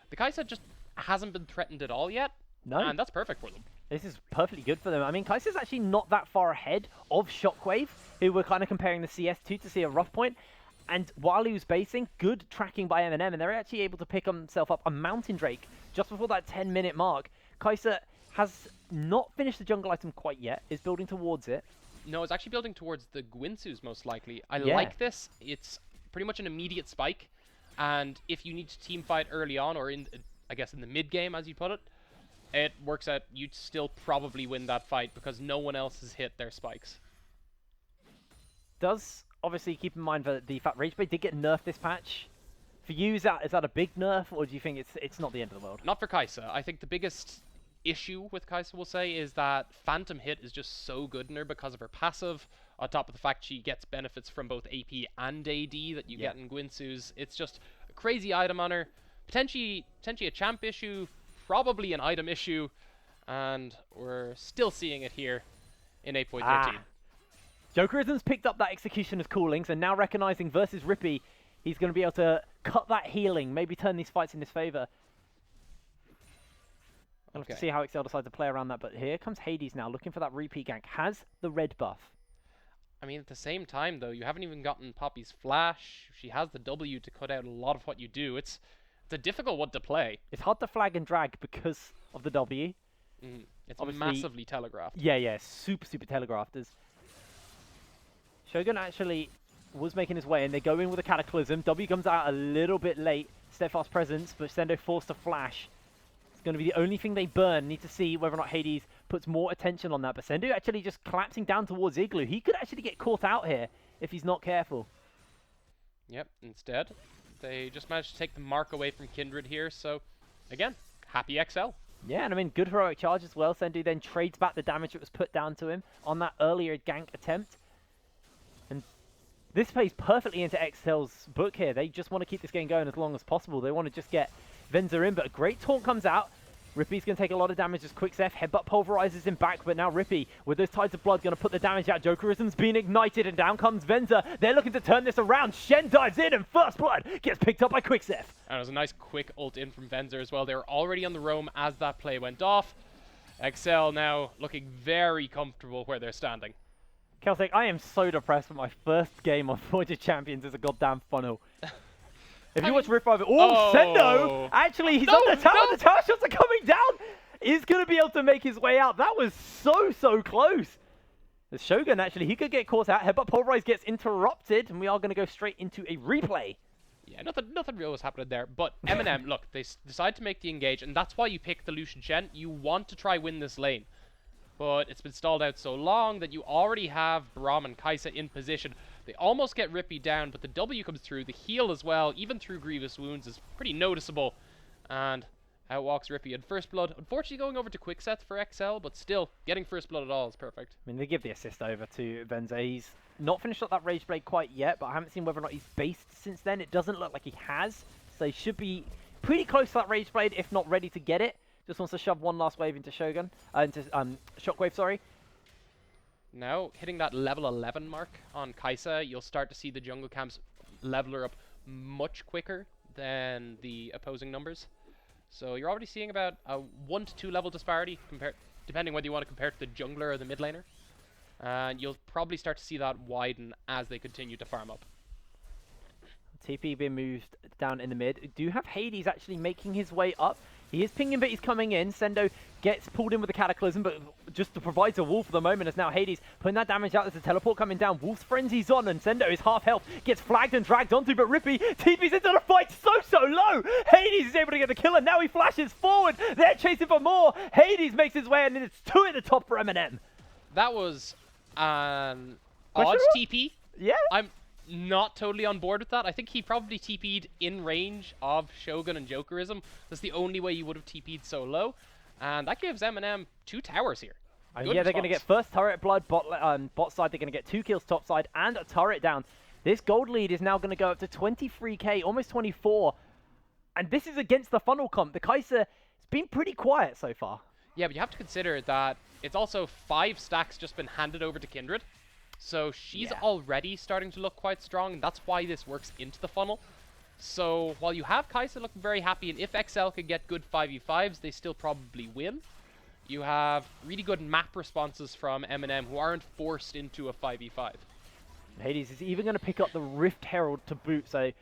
the Kai'Sa just hasn't been threatened at all yet. No. And that's perfect for them. This is perfectly good for them. I mean, Kai'Sa's actually not that far ahead of Shockwave, who we're kind of comparing the CS2 to see a rough point. And while he was basing, good tracking by MNM, and they're actually able to pick himself up a Mountain Drake just before that 10-minute mark. Kai'Sa has not finished the jungle item quite yet, is building towards it. No, it's actually building towards the Gwinsus, most likely. I like this. It's pretty much an immediate spike, and if you need to team fight early on, or I guess in the mid-game, as you put it, it works out you'd still probably win that fight because no one else has hit their spikes. Does obviously keep in mind that the fact Rage Blade did get nerfed this patch. For you, is that a big nerf, or do you think it's not the end of the world? Not for Kai'Sa. I think the biggest issue with Kai'Sa, we'll say, is that Phantom Hit is just so good in her because of her passive, on top of the fact she gets benefits from both AP and AD that you get in Gwinsus. It's just a crazy item on her. Potentially a champ issue, probably an item issue, and we're still seeing it here in 8.13. Jokerism's picked up that execution of coolings, and now recognizing versus Rippy, he's going to be able to cut that healing, maybe turn these fights in his favor. I'll have to see how Excel decides to play around that, but here comes Hades now, looking for that repeat gank. Has the red buff. I mean, at the same time, though, you haven't even gotten Poppy's flash. She has the W to cut out a lot of what you do. It's a difficult one to play. It's hard to flag and drag because of the W. It's obviously massively telegraphed. Yeah, super telegraphed. Shogun actually was making his way, and they go in with a Cataclysm. W comes out a little bit late. Steadfast Presence, but Sendo forced to flash. It's going to be the only thing they burn. Need to see whether or not Hades puts more attention on that. But Sendo actually just collapsing down towards Igloo. He could actually get caught out here if he's not careful. Yep, instead, they just managed to take the mark away from Kindred here. So, again, happy XL. Yeah, and I mean, good heroic charge as well. Sendo then trades back the damage that was put down to him on that earlier gank attempt. And this plays perfectly into XL's book here. They just want to keep this game going as long as possible. They want to just get Venza in, but a great taunt comes out. Rippy's going to take a lot of damage as Quickstep. Headbutt pulverizes him back, but now Rippy, with those Tides of Blood, going to put the damage out. Jokerism's been ignited, and down comes Venza. They're looking to turn this around. Shen dives in, and First Blood gets picked up by Quickstep. And it was a nice quick ult in from Venza as well. They were already on the roam as that play went off. XL now looking very comfortable where they're standing. Celtic, I am so depressed with my first game on Forge of Champions as a goddamn funnel. If you watch Rift 5, Sendo! Actually, he's on the tower. The tower shots are coming down. He's going to be able to make his way out. That was so close. The Shogun, actually, he could get caught out. Headbutt Pulverize gets interrupted, and we are going to go straight into a replay. Yeah, nothing real was happening there. But MNM, look, they decide to make the engage, and that's why you pick the Lucian Shen. You want to try win this lane. But it's been stalled out so long that you already have Braum and Kai'Sa in position. They almost get Rippy down, but the W comes through. The heal as well, even through Grievous Wounds, is pretty noticeable. And out walks Rippy in First Blood. Unfortunately going over to Quickset for XL, but still, getting First Blood at all is perfect. I mean, they give the assist over to Venza. He's not finished up that Rage Blade quite yet, but I haven't seen whether or not he's based since then. It doesn't look like he has, so he should be pretty close to that Rage Blade, if not ready to get it. Just wants to shove one last wave into Shogun, into Shockwave, sorry. Now, hitting that level 11 mark on Kai'Sa, you'll start to see the jungle camps level her up much quicker than the opposing numbers. So you're already seeing about a 1 to 2 level disparity, depending whether you want to compare to the jungler or the mid laner. And you'll probably start to see that widen as they continue to farm up. TP being moved down in the mid. We do have Hades actually making his way up. He is pinging, but he's coming in. Sendo gets pulled in with the Cataclysm, but just provides a wall for the moment as now Hades putting that damage out. There's a teleport coming down. Wolf's Frenzy's on, and Sendo is half health. Gets flagged and dragged onto, but Rippy TP's into the fight so low. Hades is able to get the kill, and now he flashes forward. They're chasing for more. Hades makes his way, and it's 2 at the top for MNM. That was an odd TP. Yeah. I'm not totally on board with that. I think he probably TP'd in range of Shogun and Jokerism. That's the only way you would have TP'd so low. And that gives MNM 2 towers here. Yeah, they're going to get first turret blood bot side. They're going to get 2 kills top side and a turret down. This gold lead is now going to go up to 23k, almost 24. And this is against the funnel comp. The Kai'Sa has been pretty quiet so far. Yeah, but you have to consider that it's also 5 stacks just been handed over to Kindred. So she's already starting to look quite strong, and that's why this works into the funnel. So while you have Kai'Sa looking very happy, and if XL could get good 5v5s, they still probably win. You have really good map responses from MNM who aren't forced into a 5v5. Hades is even going to pick up the Rift Herald to boot, so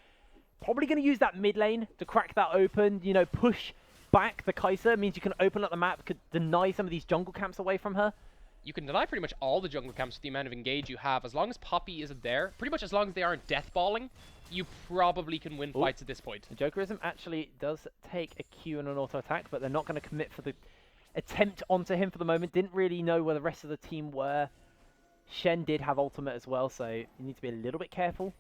probably going to use that mid lane to crack that open, you know, push back the Kai'Sa. Means you can open up the map, could deny some of these jungle camps away from her. You can deny pretty much all the jungle camps with the amount of engage you have. As long as Poppy isn't there, pretty much as long as they aren't deathballing, you probably can win fights at this point. The Jokerism actually does take a Q and an auto attack, but they're not going to commit for the attempt onto him for the moment. Didn't really know where the rest of the team were. Shen did have ultimate as well, so you need to be a little bit careful.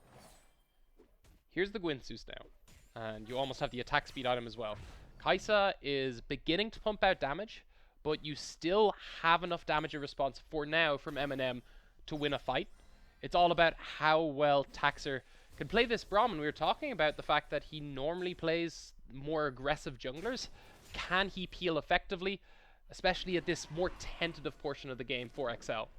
Here's the Gwynsus now, and you almost have the attack speed item as well. Kai'Sa is beginning to pump out damage, but you still have enough damage in response for now from MNM to win a fight. It's all about how well Taxer can play this Brahmin. We were talking about the fact that he normally plays more aggressive junglers. Can he peel effectively, especially at this more tentative portion of the game for XL?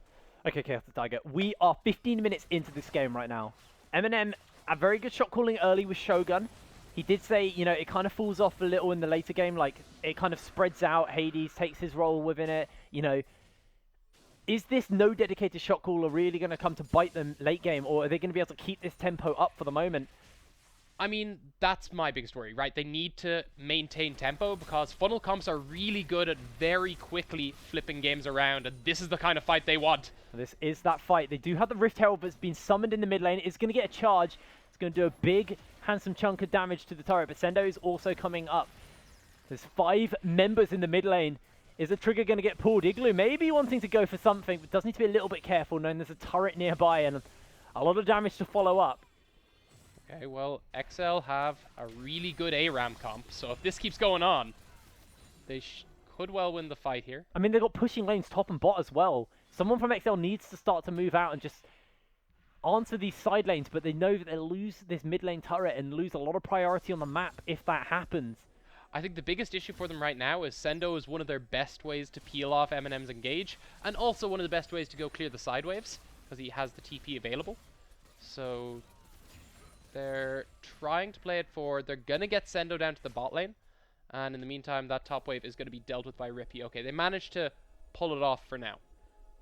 Okay, Chaotic Tiger. We are 15 minutes into this game right now. MNM, a very good shot calling early with Shogun. He did say, you know, it kind of falls off a little in the later game, like it kind of spreads out. Hades takes his role within it, you know. Is this no dedicated shot caller really going to come to bite them late game, or are they going to be able to keep this tempo up for the moment? I mean, that's my big story, right? They need to maintain tempo because funnel comps are really good at very quickly flipping games around, and this is the kind of fight they want. This is that fight. They do have the Rift Herald that's been summoned in the mid lane. It's going to get a charge. It's going to do a big, handsome chunk of damage to the turret, but Sendo is also coming up. There's 5 members in the mid lane. Is the trigger going to get pulled? Igloo maybe wanting to go for something, but does need to be a little bit careful knowing there's a turret nearby and a lot of damage to follow up. Okay, well, XL have a really good ARAM comp, so if this keeps going on, they could well win the fight here. I mean, they've got pushing lanes top and bot as well. Someone from XL needs to start to move out and just answer these side lanes, but they know that they'll lose this mid lane turret and lose a lot of priority on the map if that happens. I think the biggest issue for them right now is Sendo is one of their best ways to peel off MNM's engage, and also one of the best ways to go clear the side waves, because he has the TP available. So they're trying to play it forward. They're going to get Sendo down to the bot lane, and in the meantime, that top wave is going to be dealt with by Rippy. Okay, they managed to pull it off for now.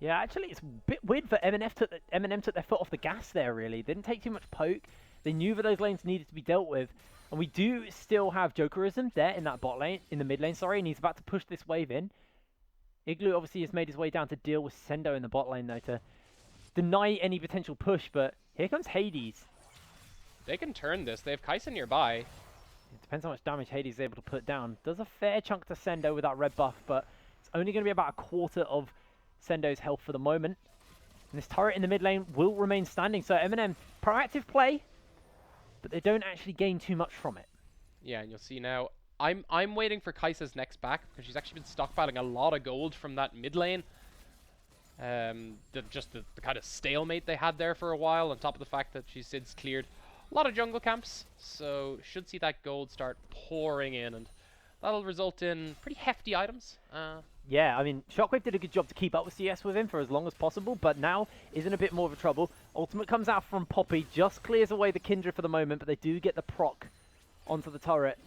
Yeah, actually, it's a bit weird for MNM took their foot off the gas there, really. They didn't take too much poke. They knew that those lanes needed to be dealt with. And we do still have Jokerism there in that bot lane, in the mid lane, sorry, and he's about to push this wave in. Igloo obviously has made his way down to deal with Sendo in the bot lane, though, to deny any potential push, but here comes Hades. They can turn this. They have Kai'Sa nearby. It depends how much damage Hades is able to put down. Does a fair chunk to Sendo with that red buff, but it's only going to be about a quarter of Sendo's health for the moment. And this turret in the mid lane will remain standing, so MNM, proactive play, but they don't actually gain too much from it. Yeah, and you'll see now, I'm waiting for Kai'Sa's next back, because she's actually been stockpiling a lot of gold from that mid lane. Just the kind of stalemate they had there for a while, on top of the fact that she's since cleared a lot of jungle camps, so should see that gold start pouring in, and that'll result in pretty hefty items. Yeah, I mean, Shockwave did a good job to keep up with CS with him for as long as possible, but now is in a bit more of a trouble. Ultimate comes out from Poppy, just clears away the Kindred for the moment, but they do get the proc onto the turret.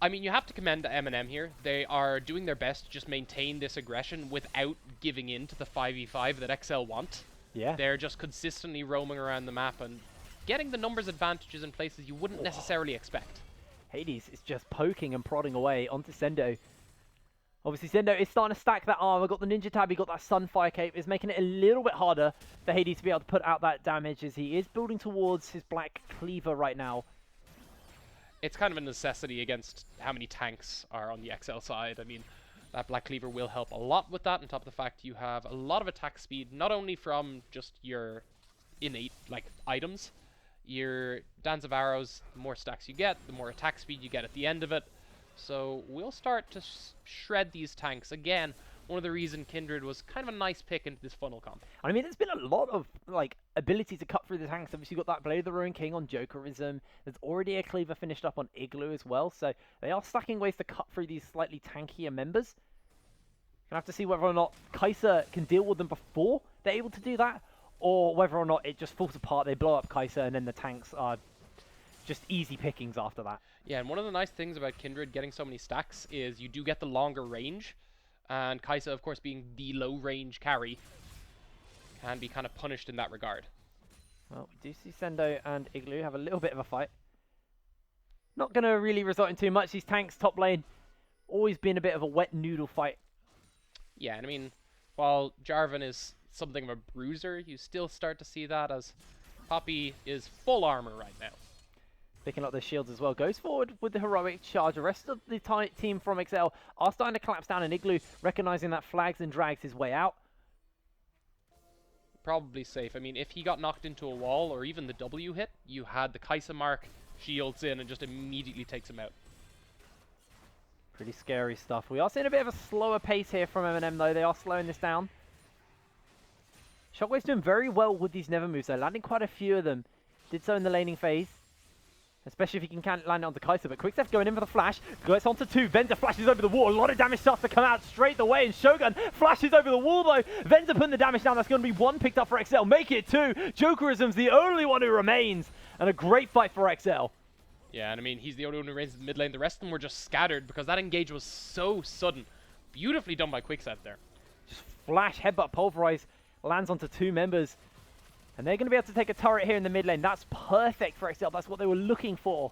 I mean, you have to commend MNM here. They are doing their best to just maintain this aggression without giving in to the 5v5 that XL want. Yeah. They're just consistently roaming around the map and getting the numbers advantages in places you wouldn't necessarily expect. Hades is just poking and prodding away onto Sendo. Obviously, Sendo is starting to stack that armor, got the Ninja Tab, he got that Sunfire Cape, is making it a little bit harder for Hades to be able to put out that damage as he is building towards his Black Cleaver right now. It's kind of a necessity against how many tanks are on the XL side. I mean, that Black Cleaver will help a lot with that, on top of the fact you have a lot of attack speed, not only from just your innate, like, items. Your Dance of Arrows, the more stacks you get, the more attack speed you get at the end of it. So we'll start to shred these tanks. Again, one of the reasons Kindred was kind of a nice pick into this funnel comp. I mean, there's been a lot of like ability to cut through the tanks. Obviously, you've got that Blade of the Ruined King on Jokerism. There's already a Cleaver finished up on Igloo as well. So they are stacking ways to cut through these slightly tankier members. Gonna have to see whether or not Kai'Sa can deal with them before they're able to do that, or whether or not it just falls apart. They blow up Kai'Sa, and then the tanks are just easy pickings after that. Yeah, and one of the nice things about Kindred getting so many stacks is you do get the longer range, and Kai'Sa, of course, being the low range carry, can be kind of punished in that regard. Well, we do see Sendo and Igloo have a little bit of a fight. Not going to really result in too much. These tanks top lane always been a bit of a wet noodle fight. Yeah, and I mean, while Jarvan is something of a bruiser, you still start to see that as Poppy is full armor right now. Picking up their shields as well. Goes forward with the heroic charge. The rest of the team from XL are starting to collapse down, and Igloo, recognizing that, flags and drags his way out. Probably safe. I mean, if he got knocked into a wall or even the W hit, you had the Kai'Sa mark, shields in, and just immediately takes him out. Pretty scary stuff. We are seeing a bit of a slower pace here from MNM, though. They are slowing this down. Shockwave's doing very well with these Never moves, though, landing quite a few of them. Did so in the laning phase. Especially if he can land it onto Kai'Sa, but Quickstep going in for the flash. Goes onto 2. Venza flashes over the wall. A lot of damage starts to come out straight away, and Shogun flashes over the wall, though. Venza putting the damage down. That's going to be 1 picked up for XL. Make it 2. Jokerism's the only one who remains, and a great fight for XL. Yeah, and I mean, he's the only one who remains in the mid lane. The rest of them were just scattered because that engage was so sudden. Beautifully done by Quickstep there. Just flash, headbutt, pulverize, lands onto 2 members. And they're going to be able to take a turret here in the mid lane. That's perfect for XL. That's what they were looking for.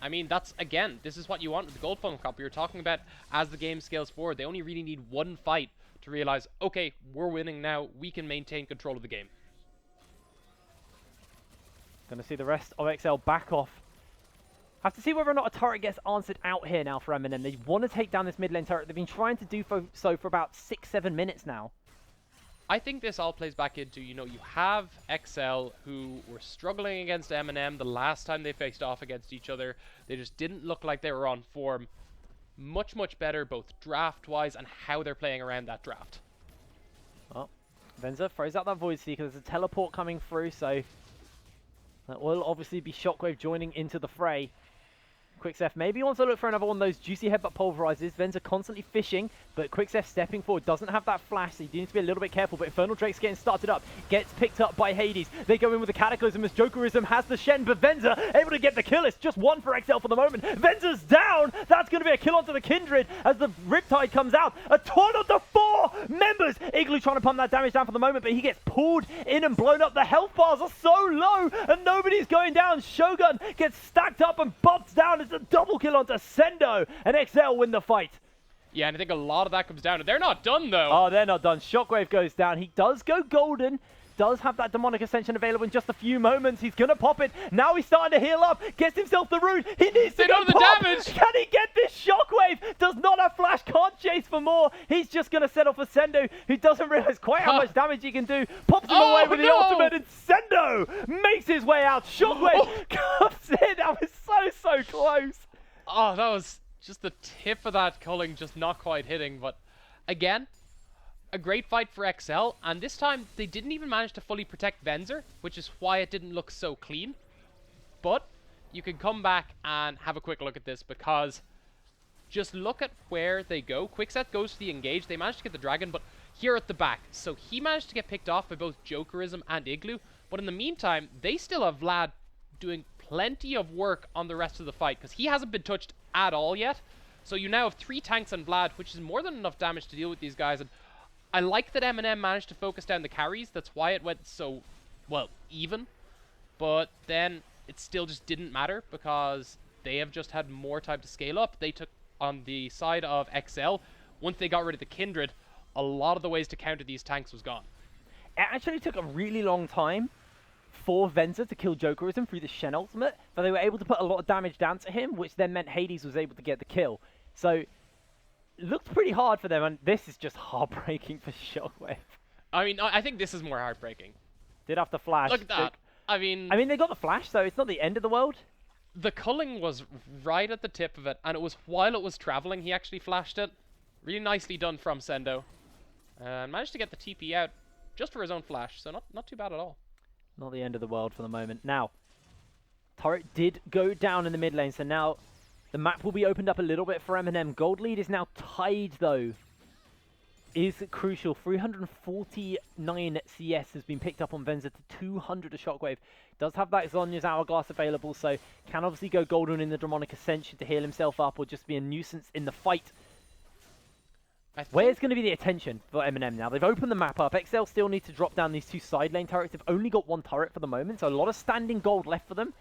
I mean, that's, again, this is what you want with the Gold Funnel Cup. We were talking about as the game scales forward, they only really need 1 fight to realize, okay, we're winning now. We can maintain control of the game. Going to see the rest of XL back off. Have to see whether or not a turret gets answered out here now for MNM. They want to take down this mid lane turret. They've been trying to do so for about 6-7 minutes now. I think this all plays back into, you know, you have XL who were struggling against MNM the last time they faced off against each other. They just didn't look like they were on form. Much, much better, both draft-wise and how they're playing around that draft. Well, Venza throws out that Void Seeker. There's a teleport coming through, so that will obviously be Shockwave joining into the fray. Quickstep maybe wants to look for another one of those juicy headbutt pulverizers. Venza constantly fishing, but Quickstep stepping forward, doesn't have that flash, so you do need to be a little bit careful. But Infernal Drake's getting started up, gets picked up by Hades. They go in with the Cataclysm as Jokerism has the Shen, but Venza able to get the kill. It's just 1 for XL for the moment. Venza's down. That's going to be a kill onto the Kindred as the Riptide comes out. A taunt onto 4 members. Igloo trying to pump that damage down for the moment, but he gets pulled in and blown up. The health bars are so low, and nobody's going down. Shogun gets stacked up and bopped down. It's a double kill onto Sendo, and XL win the fight. Yeah, and I think a lot of that comes down to they're not done, though. Oh, they're not done. Shockwave goes down. He does go golden. Does have that demonic ascension available in just a few moments. He's going to pop it. Now he's starting to heal up. Gets himself the rune. He needs to go the pop. damage. Can he get this? Shockwave does not have flash. Can't chase for more. He's just going to settle for Sendo, who doesn't realize quite how much damage he can do. Pops him away with the ultimate, and Sendo makes his way out. Shockwave comes in. That was so close. Oh, that was just the tip of that culling just not quite hitting. But again, a great fight for XL, and this time they didn't even manage to fully protect Venzer, which is why it didn't look so clean. But you can come back and have a quick look at this, because just look at where they go. Quickset goes to the engage. They managed to get the dragon, but here at the back. So he managed to get picked off by both Jokerism and Igloo. But in the meantime, they still have Vlad doing plenty of work on the rest of the fight, because he hasn't been touched at all yet. So you now have 3 tanks and Vlad, which is more than enough damage to deal with these guys. And I like that MNM managed to focus down the carries. That's why it went so, well, even. But then it still just didn't matter, because they have just had more time to scale up. They took on the side of XL. Once they got rid of the Kindred, a lot of the ways to counter these tanks was gone. It actually took a really long time for Venza to kill Jokerism through the Shen ultimate, but they were able to put a lot of damage down to him, which then meant Hades was able to get the kill. So, it looked pretty hard for them, and this is just heartbreaking for Shockwave. I mean, I think this is more heartbreaking. Did have to flash. Look at that. I mean, they got the flash, so it's not the end of the world. The culling was right at the tip of it, and it was while it was traveling he actually flashed it. Really nicely done from Sendo. And managed to get the TP out just for his own flash, so not too bad at all. Not the end of the world for the moment. Now, turret did go down in the mid lane, so now the map will be opened up a little bit for MNM. Gold lead is now tied, though. Is crucial. 349 CS has been picked up on Venza to 200 of Shockwave. Does have that Zhonya's Hourglass available, so can obviously go golden in the Demonic Ascension to heal himself up or just be a nuisance in the fight. Where's going to be the attention for MNM now? They've opened the map up. XL still need to drop down these 2 side lane turrets. They've only got 1 turret for the moment, so a lot of standing gold left for them.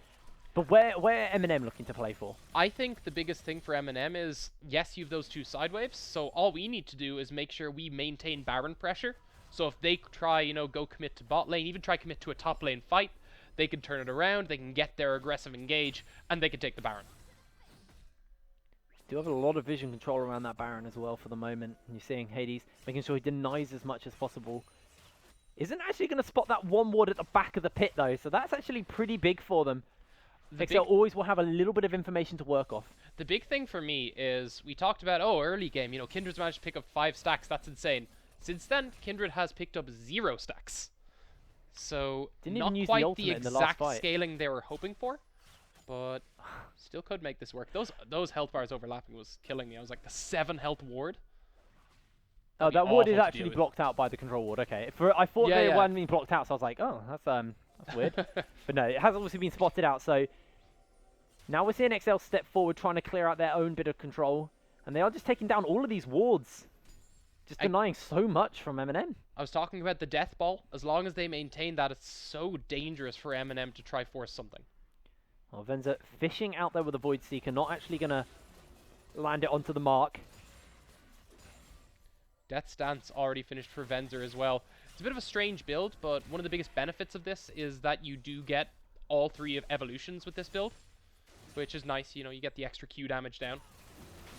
But where MNM looking to play for? I think the biggest thing for MNM is, yes, you have those 2 side waves, so all we need to do is make sure we maintain Baron pressure. So if they try, you know, go commit to bot lane, even try commit to a top lane fight, they can turn it around, they can get their aggressive engage, and they can take the Baron. Do have a lot of vision control around that Baron as well for the moment. And you're seeing Hades making sure he denies as much as possible. Isn't actually going to spot that 1 ward at the back of the pit, though, so that's actually pretty big for them. XL always will have a little bit of information to work off. The big thing for me is, we talked about, early game, you know, Kindred's managed to pick up 5 stacks, that's insane. Since then, Kindred has picked up 0 stacks. So, not quite the exact scaling they were hoping for, but still could make this work. Those health bars overlapping was killing me. I was like, the 7 health ward. Oh, that ward is actually blocked out by the control ward, okay. I thought they weren't being blocked out, so I was like, oh, that's weird. But no, it has obviously been spotted out, so now we're seeing XL step forward trying to clear out their own bit of control, and they are just taking down all of these wards. Just denying so much from MNM. I was talking about the death ball. As long as they maintain that, it's so dangerous for MNM to try force something. Well, Venza fishing out there with a Void Seeker, not actually going to land it onto the mark. Death Stance already finished for Venza as well. It's a bit of a strange build, but one of the biggest benefits of this is that you do get all 3 of evolutions with this build, which is nice. You know, you get the extra Q damage down.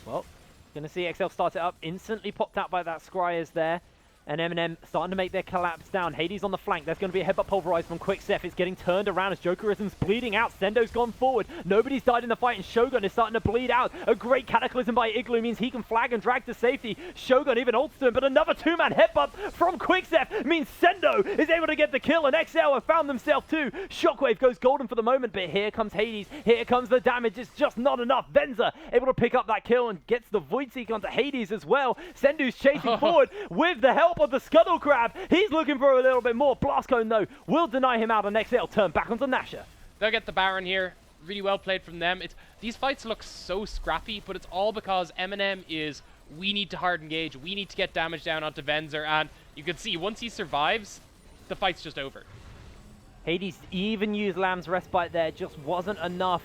Well, gonna see XL start it up, instantly popped out by that Scryers there. And MNM starting to make their collapse down. Hades on the flank. There's going to be a headbutt pulverized from Quickstep. It's getting turned around as Jokerism's bleeding out. Sendo's gone forward. Nobody's died in the fight, and Shogun is starting to bleed out. A great cataclysm by Igloo means he can flag and drag to safety. Shogun even ults to him, but another 2-man headbutt from Quickstep means Sendo is able to get the kill, and XL have found themselves too. Shockwave goes golden for the moment, but here comes Hades. Here comes the damage. It's just not enough. Venza able to pick up that kill and gets the Void Seeker onto Hades as well. Sendo's chasing forward with the help of the Scuttle Crab. He's looking for a little bit more. Blast Cone, though, will deny him out, and XL turn back onto Nasher. They'll get the Baron here. Really well played from them. These fights look so scrappy, but it's all because MNM is, we need to hard engage. We need to get damage down onto Venzer, and you can see once he survives, the fight's just over. Hades even used Lamb's Respite there. Just wasn't enough.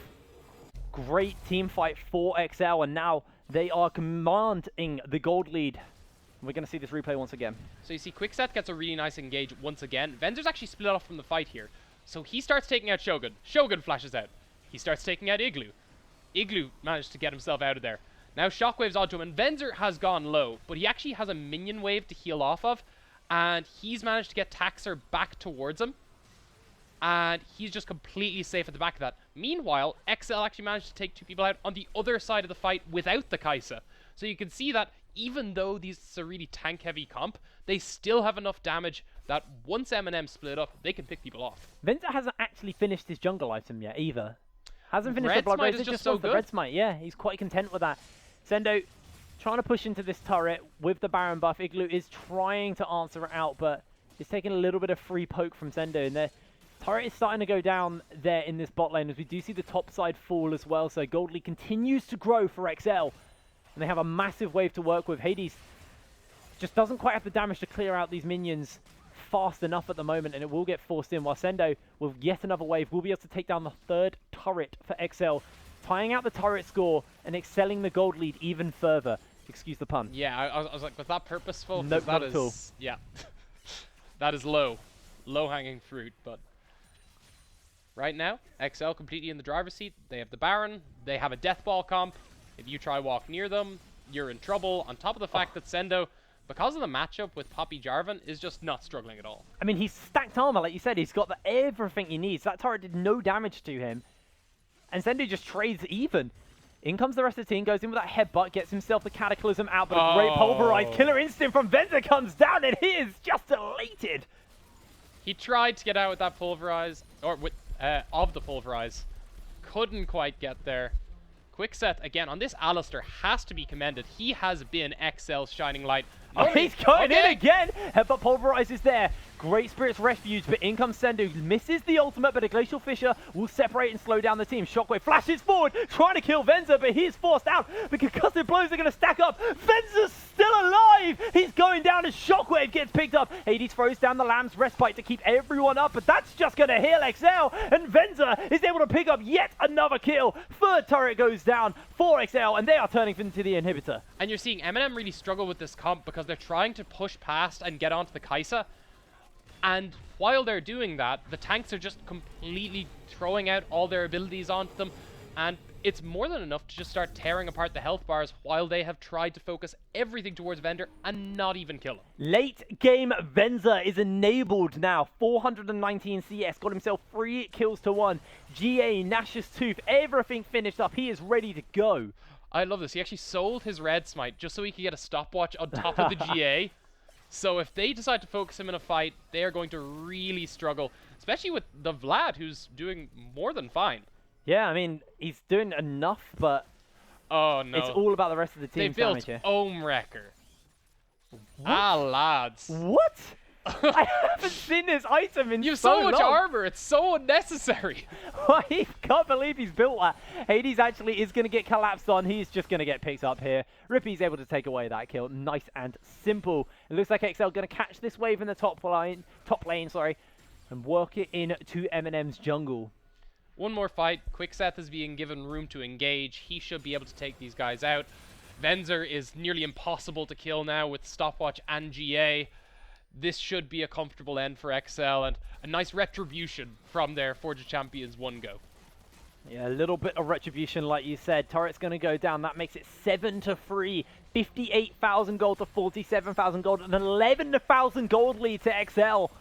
Great team fight for XL, and now they are commanding the gold lead. We're going to see this replay once again. So you see Quickset gets a really nice engage once again. Venzer's actually split off from the fight here. So he starts taking out Shogun. Shogun flashes out. He starts taking out Igloo. Igloo managed to get himself out of there. Now Shockwave's onto him, and Venzer has gone low, but he actually has a minion wave to heal off of, and he's managed to get Taxer back towards him, and he's just completely safe at the back of that. Meanwhile, XL actually managed to take 2 people out on the other side of the fight without the Kaisa. So you can see that even though this is a really tank-heavy comp, they still have enough damage that once MNM split up, they can pick people off. Venzer hasn't actually finished his jungle item yet, either. Hasn't finished the Blood Rage, it's just so good. The Red Smite, yeah, he's quite content with that. Sendo trying to push into this turret with the Baron buff. Igloo is trying to answer it out, but it's taking a little bit of free poke from Sendo, and they're Turret is starting to go down there in this bot lane as we do see the top side fall as well. So gold lead continues to grow for XL. And they have a massive wave to work with. Hades just doesn't quite have the damage to clear out these minions fast enough at the moment, and it will get forced in, while Sendo, with yet another wave, will be able to take down the third turret for XL, tying out the turret score and excelling the gold lead even further. Excuse the pun. Yeah, I was like, was that purposeful? Nope, not at all. Yeah. That is low-hanging fruit, but right now, XL completely in the driver's seat. They have the Baron, they have a Death Ball comp. If you try walk near them, you're in trouble, on top of the fact that Sendo, because of the matchup with Poppy Jarvan, is just not struggling at all. I mean, he's stacked armor, like you said. He's got everything he needs. That turret did no damage to him. And Sendo just trades even. In comes the rest of the team, goes in with that headbutt, gets himself the Cataclysm out, but a great pulverize. Killer Instinct from Venza comes down, and he is just elated. He tried to get out with that pulverize, or with of the pulverize. Couldn't quite get there. Quickset, again, on this Alistar has to be commended. He has been XL's shining light. Oh, he's going in again! Headbutt pulverize is there. Great Spirit's Refuge, but in comes Sendu. Misses the ultimate, but a Glacial Fissure will separate and slow down the team. Shockwave flashes forward, trying to kill Venza, but he is forced out because concussive blows are going to stack up. Venza's still alive! He's going down as Shockwave gets picked up. Hades throws down the Lamb's Respite to keep everyone up, but that's just going to heal XL, and Venza is able to pick up yet another kill. Third turret goes down for XL, and they are turning into the inhibitor. And you're seeing MNM really struggle with this comp because they're trying to push past and get onto the Kai'Sa. And while they're doing that, the tanks are just completely throwing out all their abilities onto them. And it's more than enough to just start tearing apart the health bars while they have tried to focus everything towards Vendor and not even kill him. Late game Venza is enabled now. 419 CS, got himself 3 kills to 1. GA, Nash's Tooth, everything finished up. He is ready to go. I love this. He actually sold his red smite just so he could get a stopwatch on top of the GA. So if they decide to focus him in a fight, they are going to really struggle, especially with the Vlad, who's doing more than fine. Yeah, I mean, he's doing enough, but oh no, it's all about the rest of the team's damage here. They built Ohm Wrecker. Ah, lads. What? I haven't seen this item in You have so much long. armor, it's so unnecessary. I can't believe he's built that. Hades actually is going to get collapsed on. He's just going to get picked up here. Rippy's able to take away that kill. Nice and simple. It looks like XL going to catch this wave in the top lane, and work it into MNM's jungle. One more fight. Quickseth is being given room to engage. He should be able to take these guys out. Venzer is nearly impossible to kill now with stopwatch and GA. This should be a comfortable end for XL and a nice retribution from their Forge of Champions 1 go. Yeah, a little bit of retribution, like you said. Turret's going to go down. That makes it 7-3. 58,000 gold to 47,000 gold. An 11,000 gold lead to XL.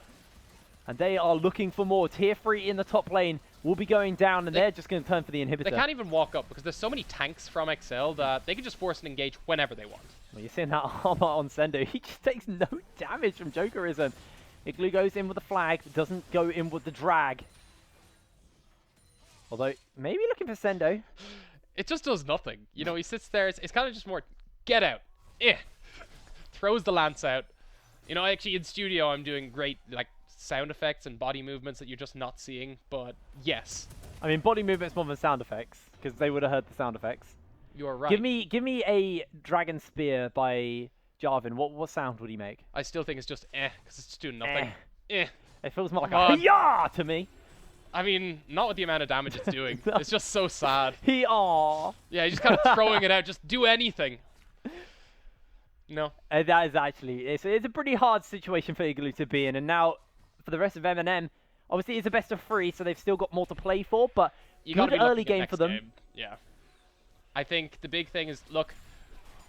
And they are looking for more. Tier 3 in the top lane will be going down, and they're just going to turn for the inhibitor. They can't even walk up because there's so many tanks from XL that they can just force and engage whenever they want. Well, you're seeing that armor on Sendo. He just takes no damage from Jokerism. Igloo goes in with the flag, doesn't go in with the drag. Although, maybe looking for Sendo. It just does nothing. You know, he sits there. It's kind of just more, get out. Eh. Throws the lance out. You know, actually in studio I'm doing great, like, sound effects and body movements that you're just not seeing, but yes. I mean, body movements more than sound effects, because they would have heard the sound effects. You're right. Give me a Dragon Spear by Jarvan. What sound would he make? I still think it's just because it's just doing nothing. It feels more like a yah to me. I mean, not with the amount of damage it's doing. No. It's just so sad. Yeah, he's just kind of throwing it out. Just do anything. No. That is actually, it's a pretty hard situation for Igloo to be in. And now, for the rest of MNM, obviously it's a best of 3, so they've still got more to play for, but good early game for them. Yeah. I think the big thing is, look,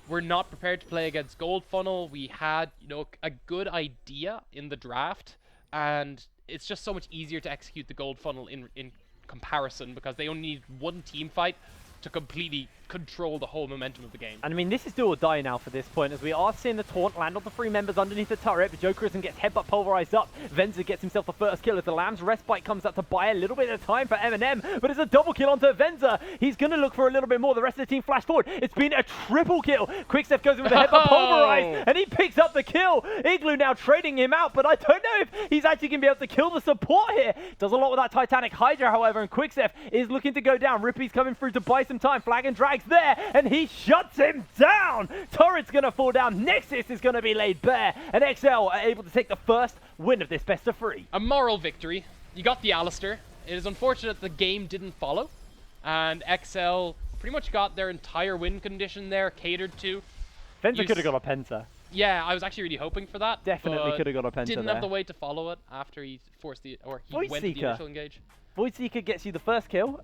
we're not prepared to play against Gold Funnel. We had, you know, a good idea in the draft, and it's just so much easier to execute the Gold Funnel in comparison because they only need one team fight. to completely control the whole momentum of the game. And I mean, this is do or die now for this point, as we are seeing the taunt land on the 3 members underneath the turret, but Jokerism gets headbutt pulverized up. Venza gets himself the first kill as the Lamb's respite comes out to buy a little bit of time for MNM, but it's a double kill onto Venza. He's going to look for a little bit more. The rest of the team flash forward. It's been a triple kill. Quickstep goes in with a headbutt pulverized, and he picks up the kill. Igloo now trading him out, but I don't know if he's actually going to be able to kill the support here. Does a lot with that Titanic Hydra, however, and Quickstep is looking to go down. Rippy's coming through to buy some time. Flag and Drag's there, and he shuts him down. Turret's going to fall down. Nexus is going to be laid bare, and XL are able to take the first win of this best of 3. A moral victory. You got the Alistair. It is unfortunate the game didn't follow, and XL pretty much got their entire win condition there catered to. Venza could have got a Penta. Yeah, I was actually really hoping for that. Definitely could have got a Penta Didn't there. have the way to follow it after he forced the, or he Void went Seeker. the initial engage. Void Seeker gets you the first kill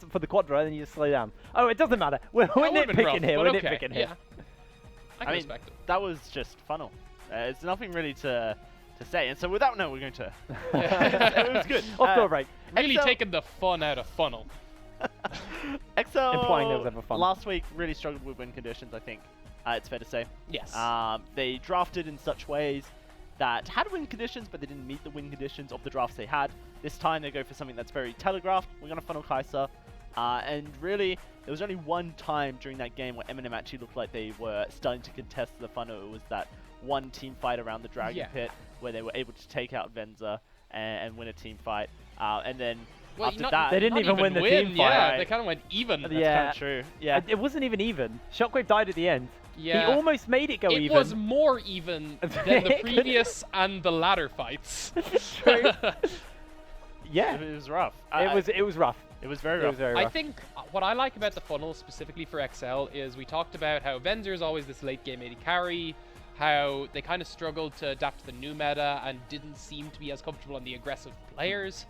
for the Quadra, and then you just slow down. Oh, it doesn't matter. We're nitpicking here. We're nitpicking here. I can respect it. That was just funnel. It's nothing really to say. And so with that note, we're going to... it was good. Off to a break. Really XL taking the fun out of funnel. XL Implying there was ever fun. last week really struggled with win conditions, I think. It's fair to say. Yes. They drafted in such ways that had win conditions, but they didn't meet the win conditions of the drafts they had. This time they go for something that's very telegraphed. We're going to funnel Kai'Sa. And really, there was only one time during that game where MNM actually looked like they were starting to contest the funnel. It was that one team fight around the Dragon Pit where they were able to take out Venza and win a team fight. And then after that... They didn't even win the team fight. Yeah, they kind of went even. That's kind of true. Yeah. It wasn't even even. Shockwave died at the end. Yeah. He almost made it go even. It was more even than the previous and the ladder fights. True. Yeah. It was rough. It was rough. It was very rough. I think what I like about the funnel specifically for XL is we talked about how Venzer is always this late game AD carry, how they kind of struggled to adapt to the new meta and didn't seem to be as comfortable on the aggressive players,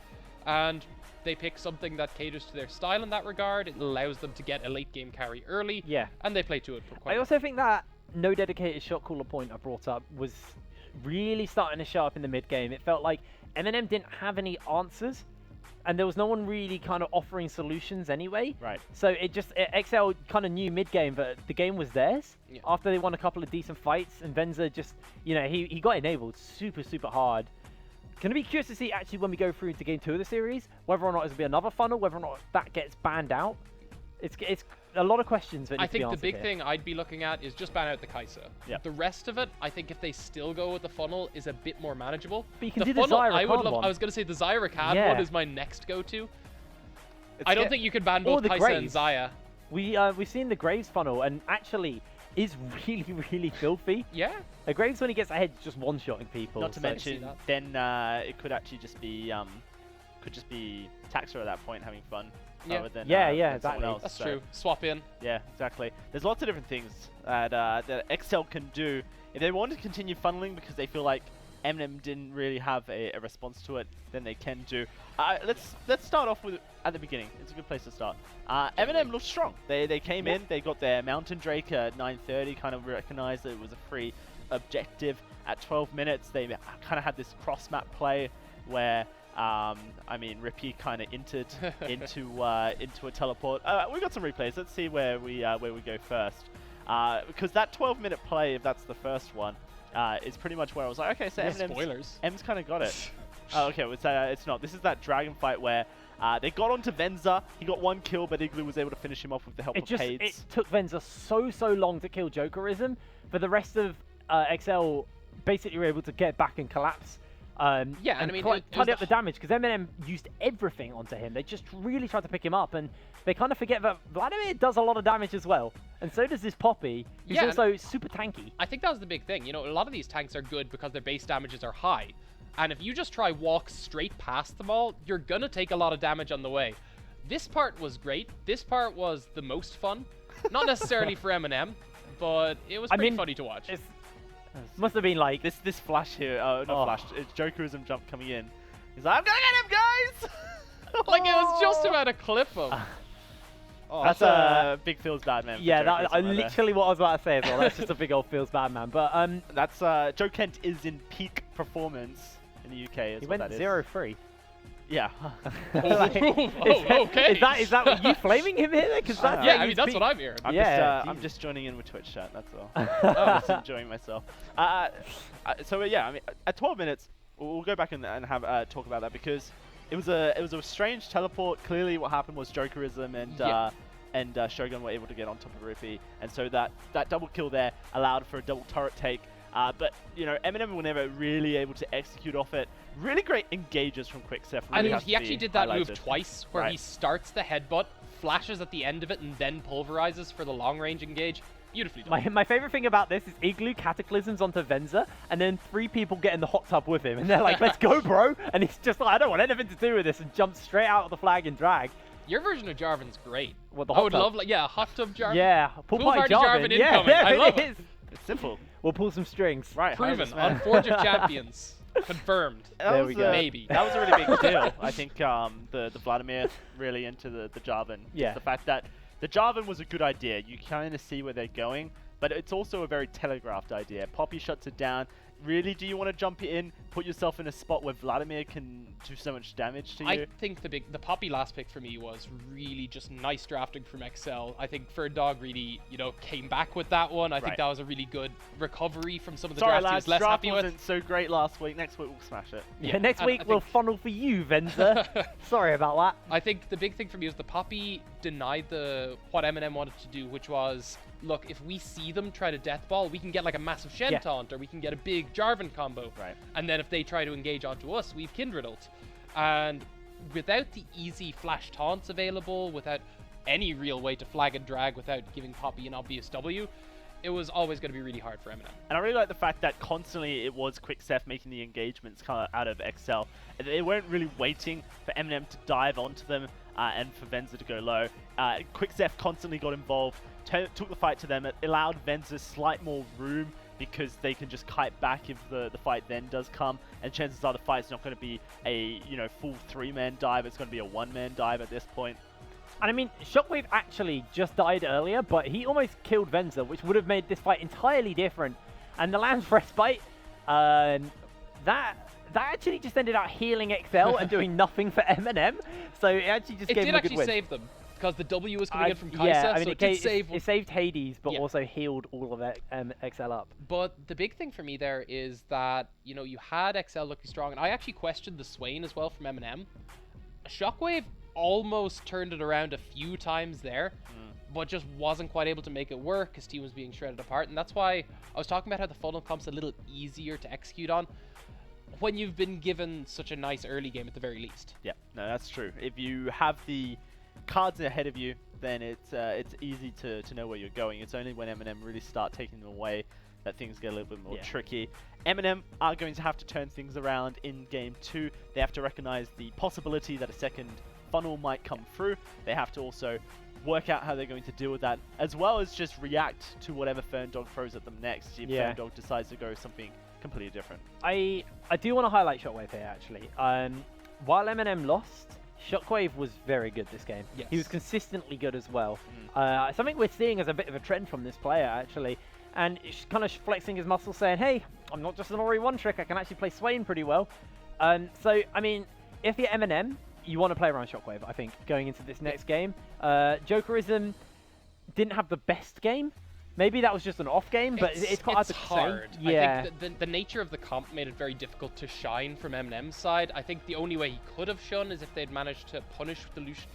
and they pick something that caters to their style in that regard. It allows them to get a late game carry early, and they play to it quite well. I also think that no dedicated shot caller point I brought up was really starting to show up in the mid game. It felt like MNM didn't have any answers, and there was no one really kind of offering solutions anyway. Right. So XL kind of knew mid game, but the game was theirs. Yeah. After they won a couple of decent fights, and Venza just, he got enabled super hard. Gonna be curious to see actually when we go through to game 2 of the series, whether or not it'll be another funnel, whether or not that gets banned out. It's a lot of questions that need to be answered. I think the big thing I'd be looking at is just ban out the Kai'Sa. Yep. The rest of it, I think if they still go with the funnel, is a bit more manageable. But you can the do the funnel, Zyra Khan one. I was going to say the Zyra Khan Yeah. one is my next go-to. I don't think you can ban Or both the Kai'Sa and Graves. Xayah. We've seen the Graves funnel, and actually is really filthy. Yeah. The Graves, when he gets ahead, is just one-shotting people. Not to so- mention, then it could actually just be Taxa at that point having fun. Yeah. Rather than, Yeah, than someone exactly. else, That's so- true. Swap in. Yeah, exactly. There's lots of different things that XL can do. If they want to continue funneling because they feel like MNM didn't really have a response to it, then they can do. Let's start off with at the beginning. It's a good place to start. MNM looked strong. They came in, they got their Mountain Drake at 9:30, kind of recognized that it was a free objective. At 12 minutes, they kind of had this cross-map play where Rippy kind of entered into a teleport. We got some replays. Let's see where we go first. Because that 12-minute play, if that's the first one, is pretty much where I was like, okay, so M's kind of got it. Oh, okay, it's not. This is that dragon fight where they got onto Venza. He got one kill, but Igloo was able to finish him off with the help of Hades. It took Venza so long to kill Jokerism. For the rest of XL, basically were able to get back and collapse. And tidy up the damage, because MNM used everything onto him. They just really tried to pick him up, and they kind of forget that Vladimir does a lot of damage as well. And so does this Poppy, who's also super tanky. I think that was the big thing. A lot of these tanks are good because their base damages are high. And if you just try walk straight past them all, you're going to take a lot of damage on the way. This part was great. This part was the most fun. Not necessarily for MNM, but it was pretty funny to watch. Must have been like this flash here. Flash. It's Jokerism jump coming in. He's like, I'm gonna get him, guys! Like it was just about to clip him. That's a big feels bad man. Yeah, that's literally what I was about to say as well. That's just a big old feels bad man. But that's Joe Kent is in peak performance in the UK. He went 0-3. Yeah. Okay. Is that what you flaming him here? Because that's yeah, I mean that's what I'm hearing. I'm just joining in with Twitch chat. That's all. I'm just enjoying myself. So yeah, I mean, at 12 minutes, we'll go back and have talk about that because it was a strange teleport. Clearly, what happened was Jokerism and Shogun were able to get on top of Rupee, and so that double kill there allowed for a double turret take. But you know, MNM were never really able to execute off it. Really great engages from Quicksef. Really he actually did that move twice, where he starts the headbutt, flashes at the end of it, and then pulverizes for the long range engage. Beautifully done. My favorite thing about this is Igloo cataclysms onto Venza, and then 3 people get in the hot tub with him, and they're like, "Let's go, bro!" And he's just like, "I don't want anything to do with this," and jumps straight out of the flag and drag. Your version of Jarvan's great. What, the I hot would tub? love, like, hot tub Jarvan. Yeah, pool party Jarvan. Yeah, there I love it is. It's simple. We'll pull some strings. Right. Proven on Forge of Champions. Confirmed. There we go. Maybe. That was a really big deal. I think the Vladimir really into the Jarvan. Yeah. The fact that the Jarvan was a good idea. You kind of see where they're going, but it's also a very telegraphed idea. Poppy shuts it down. Really, do you want to jump in, put yourself in a spot where Vladimir can do so much damage to you? I think the Poppy last pick for me was really just nice drafting from XL. I think for Dog really, you know, came back with that one. I think that was a really good recovery from some of the drafts he was less happy with. Wasn't so great last week. Next week we'll smash it. Yeah, next week we'll funnel for you, Venza. Sorry about that. I think the big thing for me is the Poppy denied what MNM wanted to do, which was, look, if we see them try to death ball, we can get like a massive Shen taunt, or we can get a big Jarvan combo. Right. And then if they try to engage onto us, we've Kindred ult. And without the easy flash taunts available, without any real way to flag and drag without giving Poppy an obvious W, it was always going to be really hard for MNM. And I really like the fact that constantly it was Quicksef making the engagements kind of out of XL. They weren't really waiting for MNM to dive onto them and for Venza to go low. Quicksef constantly got involved, took the fight to them. It allowed Venza slight more room because they can just kite back if the fight then does come. And chances are the fight's not going to be a full 3-man dive. It's going to be a 1-man dive at this point. And I mean, Shockwave actually just died earlier, but he almost killed Venza, which would have made this fight entirely different. And the Land's Respite, that actually just ended up healing XL and doing nothing for MNM. So it actually just gave them a good win. It did actually save them, because the W was coming in from Kaisa, yeah, I mean, so it saved Hades, but also healed all of XL up. But the big thing for me there is that, you know, you had XL looking strong, and I actually questioned the Swain as well from MNM. Shockwave almost turned it around a few times there, but just wasn't quite able to make it work. His team was being shredded apart, and that's why I was talking about how the funnel comp's a little easier to execute on when you've been given such a nice early game at the very least. Yeah, no, that's true. If you have the cards ahead of you, then it's easy to know where you're going. It's only when MNM really start taking them away that things get a little bit more tricky. MNM are going to have to turn things around in Game 2. They have to recognize the possibility that a second funnel might come through. They have to also work out how they're going to deal with that, as well as just react to whatever Ferndog throws at them next if Ferndog decides to go something completely different. I do want to highlight Shockwave here, actually. While MNM lost, Shockwave was very good this game. Yes. He was consistently good as well. Something we're seeing as a bit of a trend from this player, actually. And he's kind of flexing his muscles, saying, hey, I'm not just an Ori one-trick, I can actually play Swain pretty well. So, I mean, if you're MNM, you want to play around Shockwave, I think, going into this next game. Jokerism didn't have the best game. Maybe that was just an off game, but it's quite hard. Yeah. I think the nature of the comp made it very difficult to shine from MNM's side. I think the only way he could have shone is if they'd managed to punish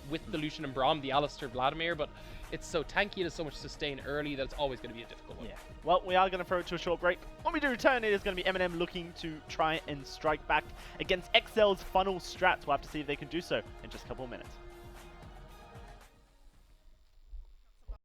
with the Lucian and Braum, the Alistair Vladimir, but it's so tanky, it has so much sustain early that it's always going to be a difficult one. Yeah. Well, we are going to throw it to a short break. When we do return, it is going to be MNM looking to try and strike back against XL's funnel strats. We'll have to see if they can do so in just a couple of minutes.